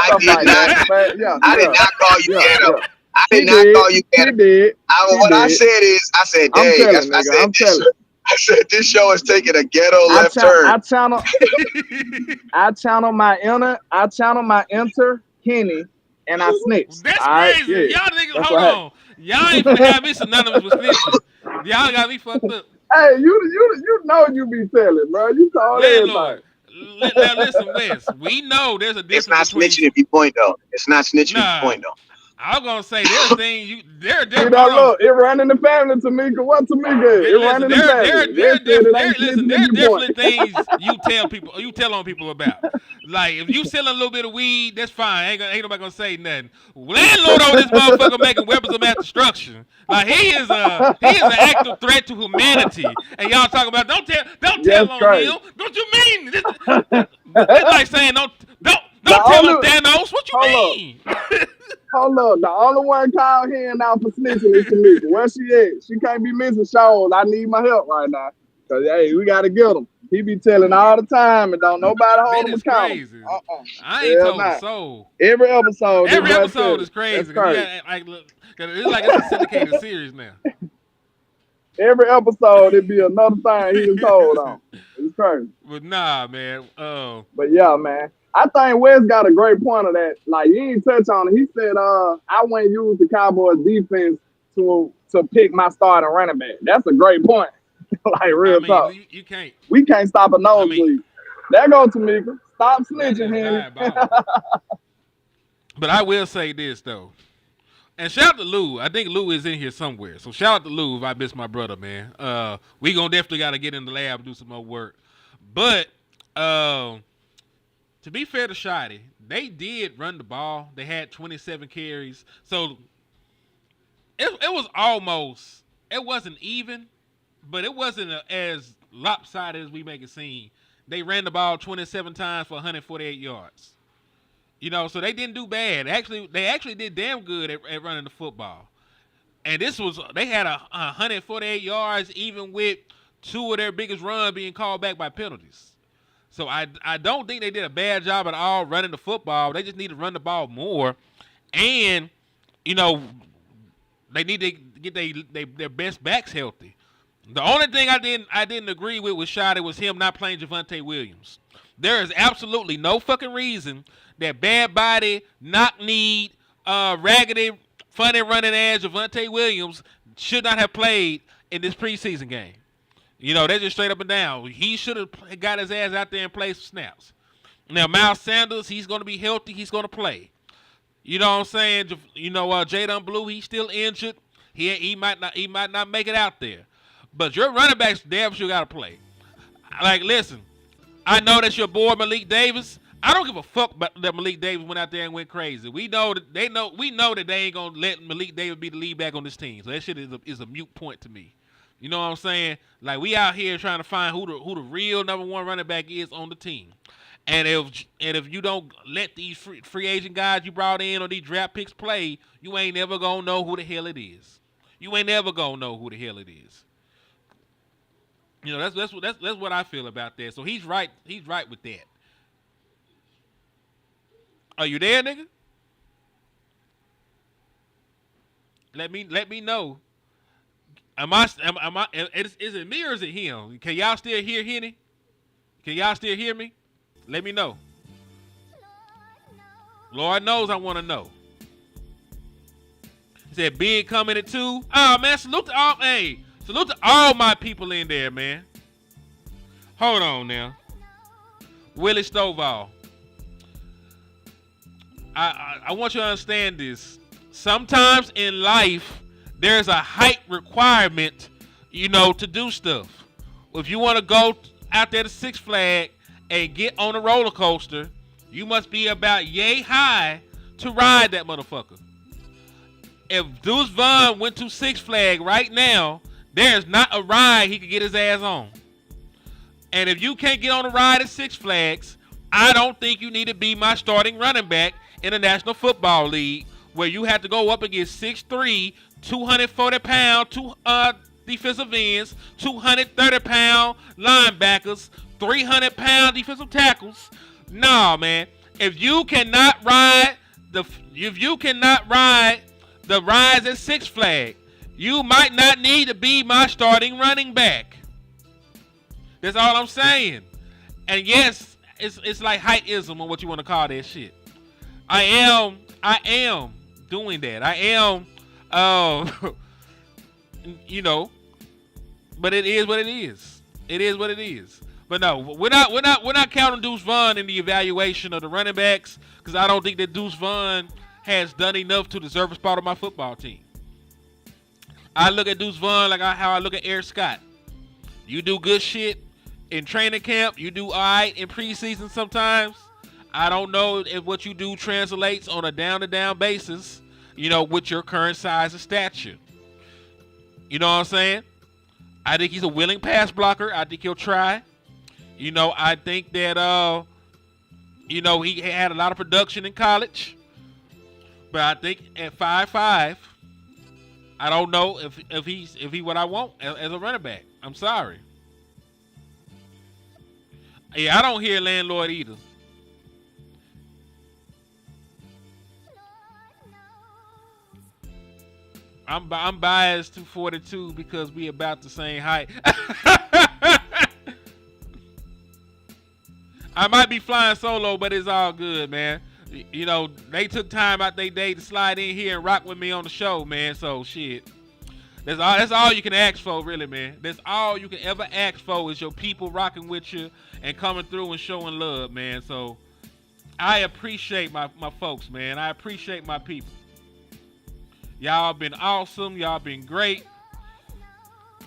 Stuff did like not. that. But yeah, I did not call you ghetto. yeah. I He did not did. call you He ghetto. did. What I did. said is, I said, I'm dang. telling, I nigga. said, I'm telling. I said this show is taking a ghetto left turn. I channel my enter Henny and I snitched. That's All right? crazy. Yeah. Y'all niggas, That's hold what on. Y'all ain't finna have me synonymous with snitching. Y'all got me fucked up. Hey, you know you be telling, bro. You told Landlord. everybody. Now listen, Wes. We know there's a difference It's not between. snitching if you point though. It's not snitching if you point though. I'm gonna say there's things you there. See that look, it run in the family, Tamika. What Tamika? It run in the family. There are definitely things you tell people, you tell on people about. Like if you selling a little bit of weed, that's fine. Ain't nobody gonna say nothing. Landlord on this motherfucker making weapons of mass destruction. Like he is an active threat to humanity. And y'all talking about don't tell on him. Don't you mean? It's like saying don't tell on Thanos. What you mean? Hold up. The only one called hand out for snitching is Tamika. Where she at? She can't be missing shows. I need my help right now. Cause hey, we gotta get him. He be telling all the time and don't nobody hold him accountable. I ain't told a soul. Every episode is crazy. It's like it's a syndicated series now. Every episode it be another thing he done told on. It's crazy. But nah, man. But yeah, man. I think Wes got a great point of that. Like, you ain't touch on it. He said, I wouldn't use the Cowboys defense to pick my starting running back. That's a great point. Like, real talk. You can't. We can't stop a nosebleed. There goes Tamika. Stop snitching, Henry. But I will say this, though. And shout out to Lou. I think Lou is in here somewhere. So shout out to Lou if I miss my brother, man. We gonna definitely got to get in the lab and do some more work. But, to be fair to Schotty, they did run the ball. They had 27 carries. So it was almost, it wasn't even, but it wasn't as lopsided as we make it seem. They ran the ball 27 times for 148 yards. You know, so they didn't do bad. They actually did damn good at running the football. And they had 148 yards even with two of their biggest runs being called back by penalties. So I don't think they did a bad job at all running the football. They just need to run the ball more. And, you know, they need to get their best backs healthy. The only thing I didn't agree with Schotty was him not playing Javonte Williams. There is absolutely no fucking reason that bad body, knock-kneed, raggedy, funny running ass Javonte Williams should not have played in this preseason game. You know, that's just straight up and down. He should have got his ass out there and played some snaps. Now, Miles Sanders, he's going to be healthy. He's going to play. You know what I'm saying? You know, Jadon Blue, he's still injured. He might not make it out there. But your running backs damn sure got to play. Like, listen, I know that's your boy Malik Davis. I don't give a fuck about that Malik Davis went out there and went crazy. We know that they ain't gonna let Malik Davis be the lead back on this team. So that shit is a mute point to me. You know what I'm saying? Like, we out here trying to find who the real number one running back is on the team. And if you don't let these free agent guys you brought in or these draft picks play, you ain't never gonna know who the hell it is. You ain't never gonna know who the hell it is. You know, that's what I feel about that. So he's right. He's right with that. Are you there, nigga? Let me know. Is it me or is it him? Can y'all still hear Henny? Can y'all still hear me? Let me know. Lord knows I want to know. He said, Big coming at 2. Oh, man, salute to all my people in there, man. Hold on now. Willie Stovall. I want you to understand this. Sometimes in life, there's a height requirement, you know, to do stuff. If you want to go out there to Six Flags and get on a roller coaster, You must be about yay high to ride that motherfucker. If Deuce Vaughn went to Six Flags right now, there's not a ride he could get his ass on. And if you can't get on a ride at Six Flags, I don't think you need to be my starting running back in the National Football League, where you have to go up against 6'3", 240-pound defensive ends, 230-pound linebackers, 300-pound defensive tackles. Nah, man. If you cannot ride the rides at Six Flags, you might not need to be my starting running back. That's all I'm saying. And yes, it's like heightism or what you want to call that shit. I am doing that. I am, but it is what it is. It is what it is. But no, we're not counting Deuce Vaughn in the evaluation of the running backs, because I don't think that Deuce Vaughn has done enough to deserve a spot on my football team. I look at Deuce Vaughn like how I look at Eric Scott. You do good shit in training camp. You do all right in preseason sometimes. I don't know if what you do translates on a down-to-down basis, with your current size and stature. You know what I'm saying? I think he's a willing pass blocker. I think he'll try. I think that, he had a lot of production in college. But I think at 5'5", I don't know if he what I want as a running back. I'm sorry. Yeah, I don't hear landlord either. I'm biased to 42 because we about the same height. I might be flying solo, but it's all good, man. They took time out their day to slide in here and rock with me on the show, man. So shit. That's all you can ask for, really, man. That's all you can ever ask for is your people rocking with you and coming through and showing love, man. So I appreciate my folks, man. I appreciate my people. Y'all been awesome. Y'all been great.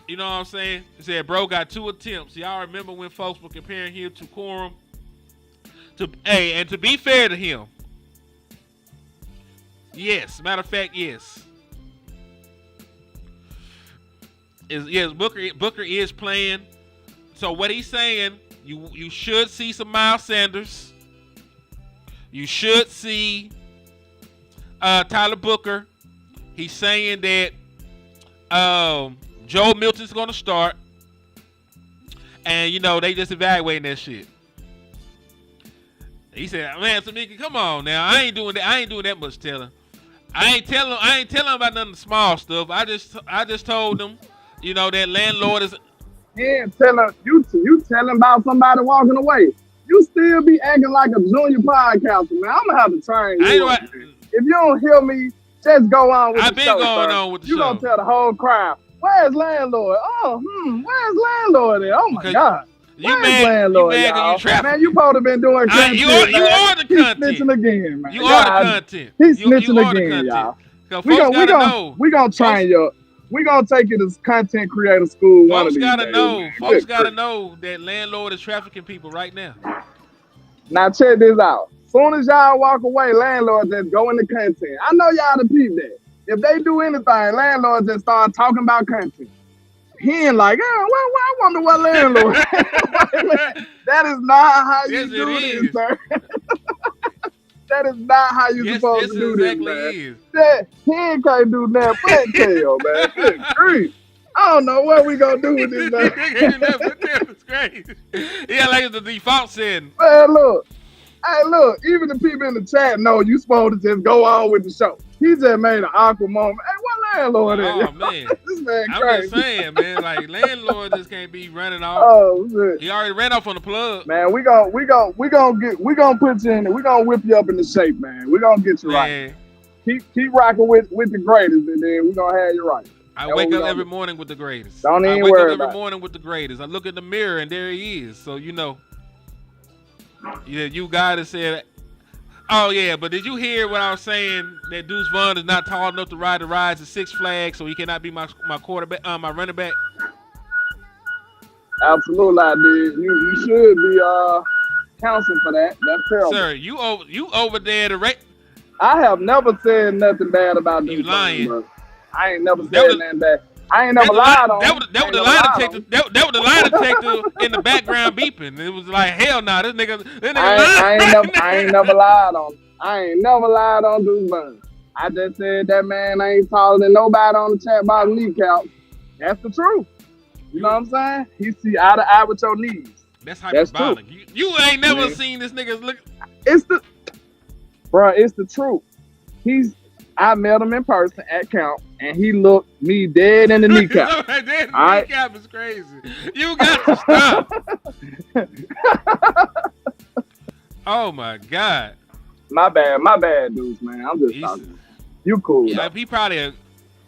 You know what I'm saying? He said, bro got 2 attempts. Y'all remember when folks were comparing him to Corum? And to be fair to him, yes. Matter of fact, yes. Yes, Booker is playing. So what he's saying, you should see some Miles Sanders. You should see Tyler Booker. He's saying that Joe Milton's going to start. And, they just evaluating that shit. He said, man, Samika, come on now. I ain't doing that much telling. I ain't telling about none of the small stuff. I just told them, that landlord is. Yeah, you telling about somebody walking away. You still be acting like a junior podcaster, man. I'm gonna have to train you. If you don't hear me, just go on with the show. I've been going on with the show. You gonna tell the whole crowd, where's landlord? Where's landlord at? Oh my God. Landlord, y'all? Man, you probably been doing content. You are the content. He's snitching again, man. You are the content. He's snitching again, y'all. We gonna train you. We gonna take you to content creator school. Folks gotta know. Folks gotta know that landlord is trafficking people right now. Now check this out. Soon as y'all walk away, landlord just go into content. I know y'all to peep that. If they do anything, landlord just start talking about content. He ain't like, I wonder what landlord. That is not how you do this, sir. That is not how you supposed to do this, man. He ain't can't do that but tell, man. Good grief. I don't know what we gonna do with this, man. That's crazy. Yeah, like it's the default setting. Man, look. Hey, look, even the people in the chat know you supposed to just go on with the show. He just made an awkward moment. Hey, what landlord is? Oh, man. This man I'm crazy. just saying, man, like, landlord just can't be running off. Oh, shit. He already ran off on the plug. Man, we gonna put you in there. We gonna whip you up into shape, man. We gonna get you right. Keep rocking with the greatest, and then we gonna have you right. I wake up every morning with the greatest. Don't even worry about it. I wake up every morning with the greatest. I look in the mirror, and there he is. So, yeah, you guys said, oh, yeah, but did you hear what I was saying, that Deuce Vaughn is not tall enough to ride the rides at Six Flags, so he cannot be my quarterback, my running back? Absolutely, I did. You should be counsel for that. That's terrible. Sir, you over there to rate. I have never said nothing bad about You Deuce lying. Vaughn, bro. I ain't never That said was- nothing bad. I ain't never lied on him. That was the lie detector. That was the lie detector in the background beeping. It was like, hell no, this nigga I ain't never lied on him. I ain't never lied on Deuce Vaughn. I just said that man ain't taller than nobody on the chat box kneecap. That's the truth. You know what I'm saying? He see eye to eye with your knees. That's That's hyperbolic. You ain't never Man. seen this nigga look. It's the truth. I met him in person at camp, and he looked me dead in the kneecap. That All right. kneecap is crazy. You got to stop. Oh my God. My bad, Deuce, man. I'm just talking. You cool. Yeah, though. he probably.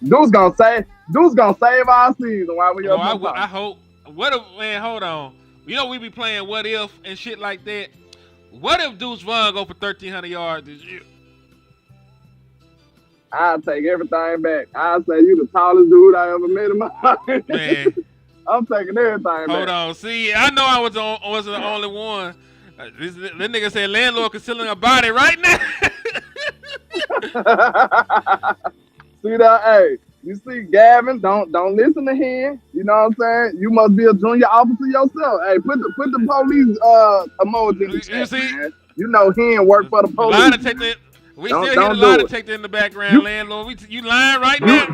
Deuce gonna save our season while we up. I hope. What if, man? Hold on. You know we be playing what if and shit like that. What if Deuce Vaughn go for 1,300 yards this year? I'll take everything back. I'll say you the tallest dude I ever met in my life. Man, I'm taking everything back. hold on. See, I know I wasn't the only one. This nigga said landlord concealing a body right now. See that? Hey, you see, Gavin, don't listen to him. You know what I'm saying? You must be a junior officer yourself. Hey, put the police emoji in the chat, You see? man. You know he ain't work for the police. Lie detector. We still hear the lie detector in the background, landlord. You lying right now.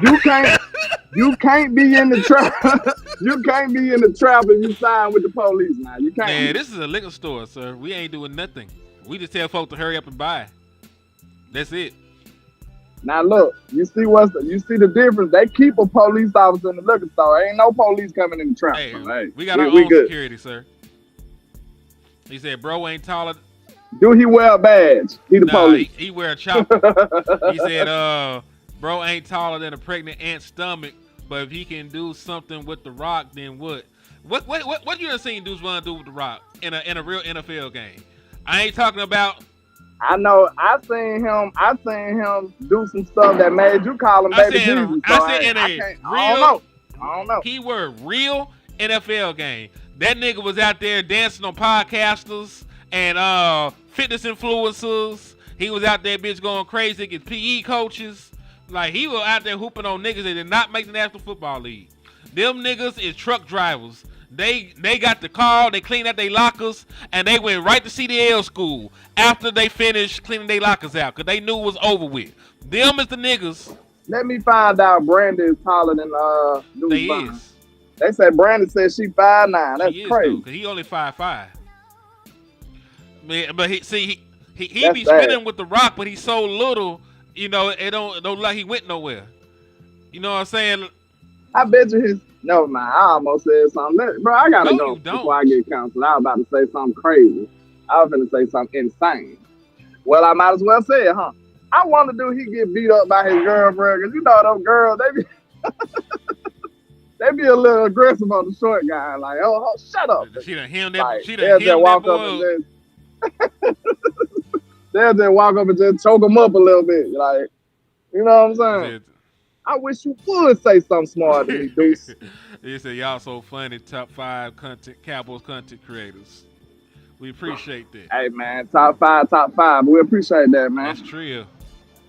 You can't be in the trap. You can't be in the trap if you sign with the police now. You can't. Man, this is a liquor store, sir. We ain't doing nothing. We just tell folks to hurry up and buy. That's it. Now look, you see the difference. They keep a police officer in the liquor store. Ain't no police coming in the trap. Hey, So, hey, we got our own security, sir. He said, bro ain't taller. Do he wear a badge? He the police. He wear a chopper. He said, bro ain't taller than a pregnant ant's stomach, but if he can do something with the Rock, then what? What you done seen Deuce Vaughn do with the Rock in a real NFL game? I ain't talking about. I know. I seen him do some stuff that made you call him baby Jesus. I don't know. Keyword real NFL game. That nigga was out there dancing on podcasters and fitness influencers. He was out there, bitch, going crazy against PE coaches. Like, he was out there hooping on niggas that did not make the National Football League. Them niggas is truck drivers. They got the call, they cleaned out their lockers, and they went right to CDL school after they finished cleaning their lockers out, because they knew it was over with. Them is the niggas. Let me find out Brandon is taller than They Deuce Vaughn. is. They said Brandon said she 5'9". That's He is, crazy. because he only 5'5". Man, but he That's be bad. spinning with the Rock, but he's so little, you know, it don't look like he went nowhere. You know what I'm saying? I bet you his. Never mind. I almost said something. Bro, I gotta No, go you don't. before I get counseled. I was about to say something crazy. I was gonna say something insane. Well, I might as well say it, huh? I wonder do he get beat up by his girlfriend? Because you know those girls, they be a little aggressive on the short guy. Like, oh shut up. She done him Like, that. She they'll done just him walk that up boy. and just they'll just walk up and just choke him up a little bit. Like, you know what I'm saying? I wish you would say something smart to me, Deuce. He said, y'all so funny, top 5 Cowboys content creators. We appreciate that. Hey, man, top five. We appreciate that, man. That's true.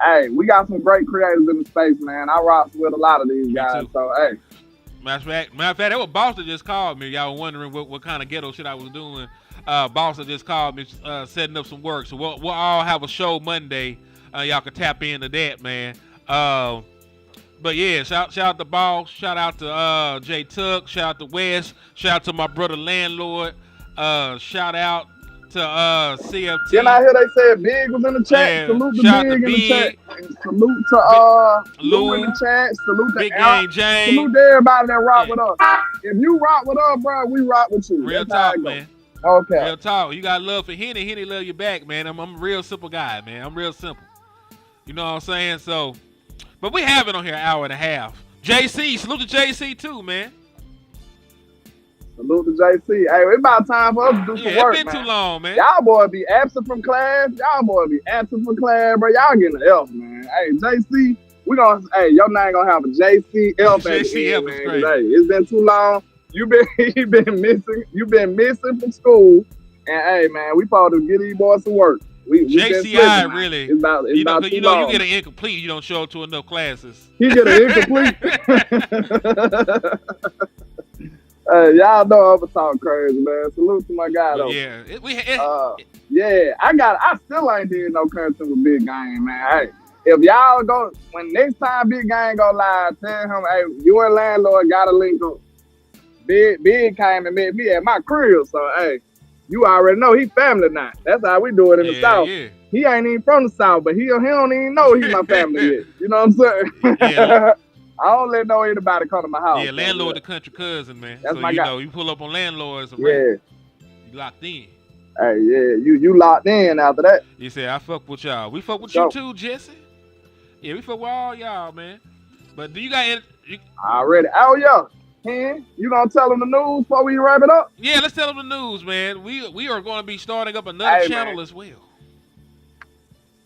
Hey, we got some great creators in the space, man. I rock with a lot of these guys, too. so, hey. Matter of fact, that was Boss that just called me. Y'all were wondering what kind of ghetto shit I was doing. Boss that just called me, setting up some work. So we'll all have a show Monday. Y'all can tap into that, man. But yeah, shout out to Boss, shout out to Jay Tuck, shout out to Wes, shout out to my brother Landlord, shout out to CFT. Then I hear they said Big was in the chat. Yeah, Salute to shout Big out in to the Big. chat. And salute to Lou in Lou. the chat. Salute to Big Al. Gang James. Salute to everybody that rock Yeah. with us. If you rock with us, bro, we rock with you. Real That's how talk, it go. man. Okay. Real talk. You got love for Henny. Henny love you back, man. I'm a real simple guy, man. I'm real simple. You know what I'm saying? So, but we have it on here an hour and a half. JC, salute to JC too, man. Salute to JC. Hey, it's about time for us to do some Yeah, work, it's been man. too long, man. Y'all boy be absent from class. Y'all boy be absent from class, bro. Y'all getting an F, man. Hey, JC, your name gonna have a JC F at the JC end, F is man. crazy. Hey, it's been too long. You been missing from school. And hey, man, we supposed to get these boys some work. We JCI really. It's about you too know, long. you get an incomplete. You don't show up to enough classes. He get an incomplete. Y'all know I'm talk crazy, man. Salute to my guy though. Yeah, yeah, I still ain't did no content with Big Game, man. Hey, if y'all go when next time Big Game go live, tell him, hey, you and landlord got to link up. Big came and met me at my crib, so hey, you already know he family now. That's how we do it in the South. Yeah. He ain't even from the South, but he don't even know he's my family yet. You know what I'm saying? Yeah. I don't let anybody come to my house. Yeah, landlord, the country cousin, man. That's so my you guy. know, you pull up on landlords. Yeah. You locked in. Hey, yeah, you locked in after that. You say I fuck with y'all. We fuck with So, you too, Jesse. Yeah, we fuck with all y'all, man. But do you got any? Already. Oh yeah. Hen, you gonna tell them the news before we wrap it up? Yeah, let's tell them the news, man. We are going to be starting up another channel as well.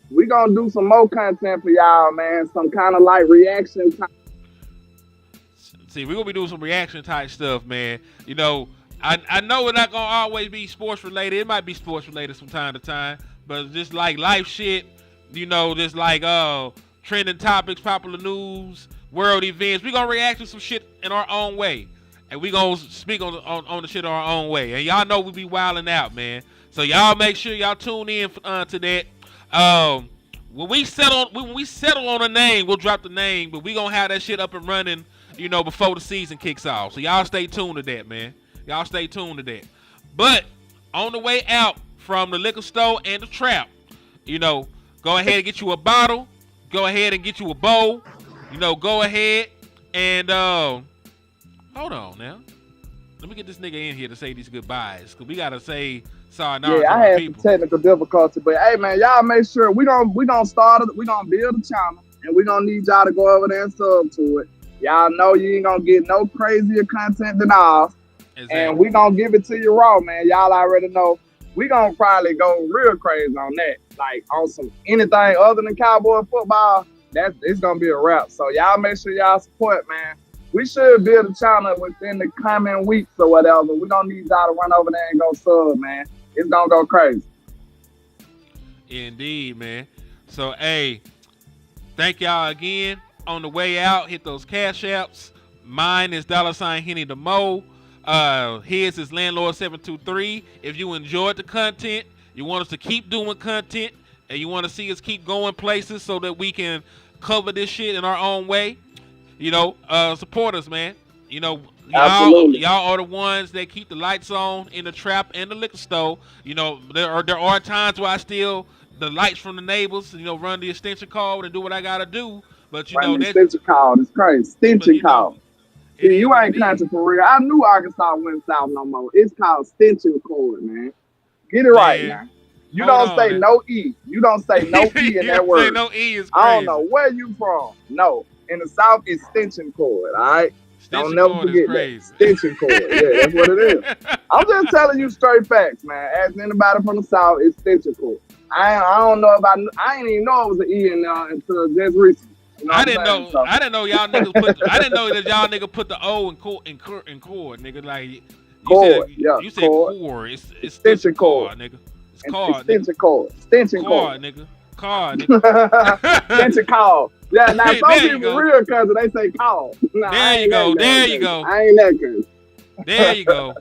We gonna do some more content for y'all, man. Some kind of like reaction. See, we're gonna be doing some reaction type stuff, man. You know, I know it's not gonna always be sports related. It might be sports related from time to time, but just like life shit, you know, just like trending topics, popular news, world events. We're gonna react to some shit in our own way. And we gonna speak on the shit our own way. And y'all know we be wilding out, man. So y'all make sure y'all tune in to that. When we settle on a name, we'll drop the name, but we gonna have that shit up and running, you know, before the season kicks off. So y'all stay tuned to that, man. Y'all stay tuned to that. But on the way out from the liquor store and the trap, you know, go ahead and get you a bottle. Go ahead and get you a bowl. You know, go ahead and hold on now. Let me get this nigga in here to say these goodbyes, because we gotta say sayonara to I our had people. some technical difficulty, but hey man, y'all make sure we gonna start it. We gonna build a channel, and we gonna need y'all to go over there and sub to it. Y'all know you ain't gonna get no crazier content than ours, and we gonna give it to you raw, man. Y'all already know. We gonna probably go real crazy on that, like on some anything other than Cowboy football. It's gonna be a wrap. So y'all make sure y'all support, man. We should build a channel within the coming weeks or whatever. We don't need y'all to run over there and go sub, man. It's gonna go crazy. Indeed, man. So, hey, thank y'all again. On the way out, hit those cash apps. Mine is $Henny the Mo. His is Landlord723. If you enjoyed the content, you want us to keep doing content, and you want to see us keep going places so that we can cover this shit in our own way, you know, support us, man. You know, y'all are the ones that keep the lights on in the trap and the liquor store. You know, there are times where the lights from the neighbors, you know, run the extension cord and do what I gotta do. But you know, the extension cord is crazy. Extension cord. You ain't country for real. I knew Arkansas went south no more. It's called extension cord, man. Get it right now. You don't say no E. You don't say no E in that word. Say no E is crazy. I don't know where you from. No. In the South, it's extension cord, all right? Don't never forget that. Extension cord. Yeah, that's what it is. I'm just telling you straight facts, man. Ask anybody from the South, it's extension cord. I don't know about, I didn't even know it was an E in there until just recently. You know I didn't know y'all niggas I didn't know that y'all niggas put the O in cord, nigga. Like you said cord. It's extension cord, nigga. It's cord, extension cord. Extension cord, nigga. Cord, nigga. Extension cord. Yeah, now some people real cousin, they say call. Nah, there you go. I ain't that cousin. There you go.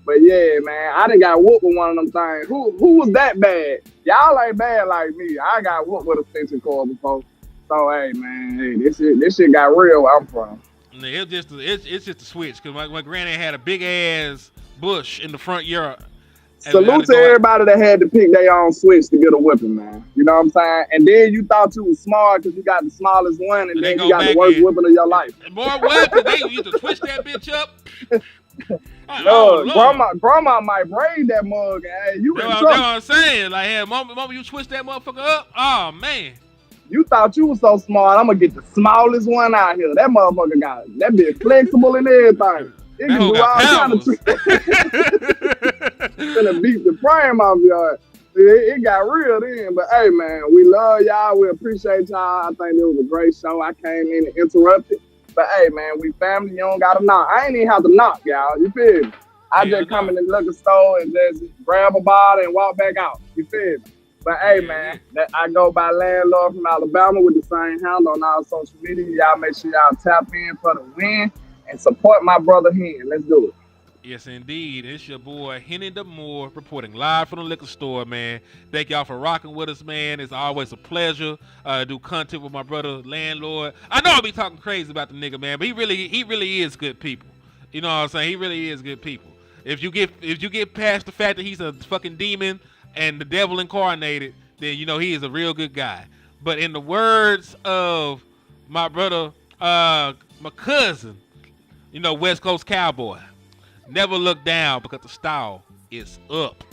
But yeah, man, I done got whooped with one of them things. Who was that bad? Y'all ain't bad like me. I got whooped with a extension cord before. So hey, man, this shit got real where I'm from. It's just a switch, because my granny had a big ass bush in the front yard. Salute to everybody that had to pick their own switch to get a whipping, man. You know what I'm saying? And then you thought you was smart because you got the smallest one, and then you got the worst whipping of your life. Boy, what? Because they used to twist that bitch up. Grandma might braid that mug. Hey, you in trouble. That's what I'm saying. Like, hey, mama, you twist that motherfucker up? Oh, man. You thought you was so smart. I'm going to get the smallest one out here. That motherfucker got it. That bitch flexible and everything. It can do all kind of tricks. Gonna beat the frame off y'all. It got real then. But hey, man, we love y'all. We appreciate y'all. I think it was a great show. I came in and interrupted. But hey, man, we family. You don't got to knock. I ain't even have to knock, y'all. You feel me? I Hell just come no. in the liquor store and just grab a bottle and walk back out. You feel me? But hey, Yeah, man, I go by Landlord from Alabama with the same handle on all social media. Y'all make sure y'all tap in for the win and support my brother Hen. Let's do it. Yes, indeed. It's your boy Henny Moore reporting live from the liquor store, man. Thank y'all for rocking with us, man. It's always a pleasure to do content with my brother Landlord. I know I be talking crazy about the nigga, man, but he really is good people. You know what I'm saying? He really is good people. If you get past the fact that he's a fucking demon and the devil incarnated, then you know he is a real good guy. But in the words of my brother, my cousin, you know, West Coast Cowboy, never look down because the style is up.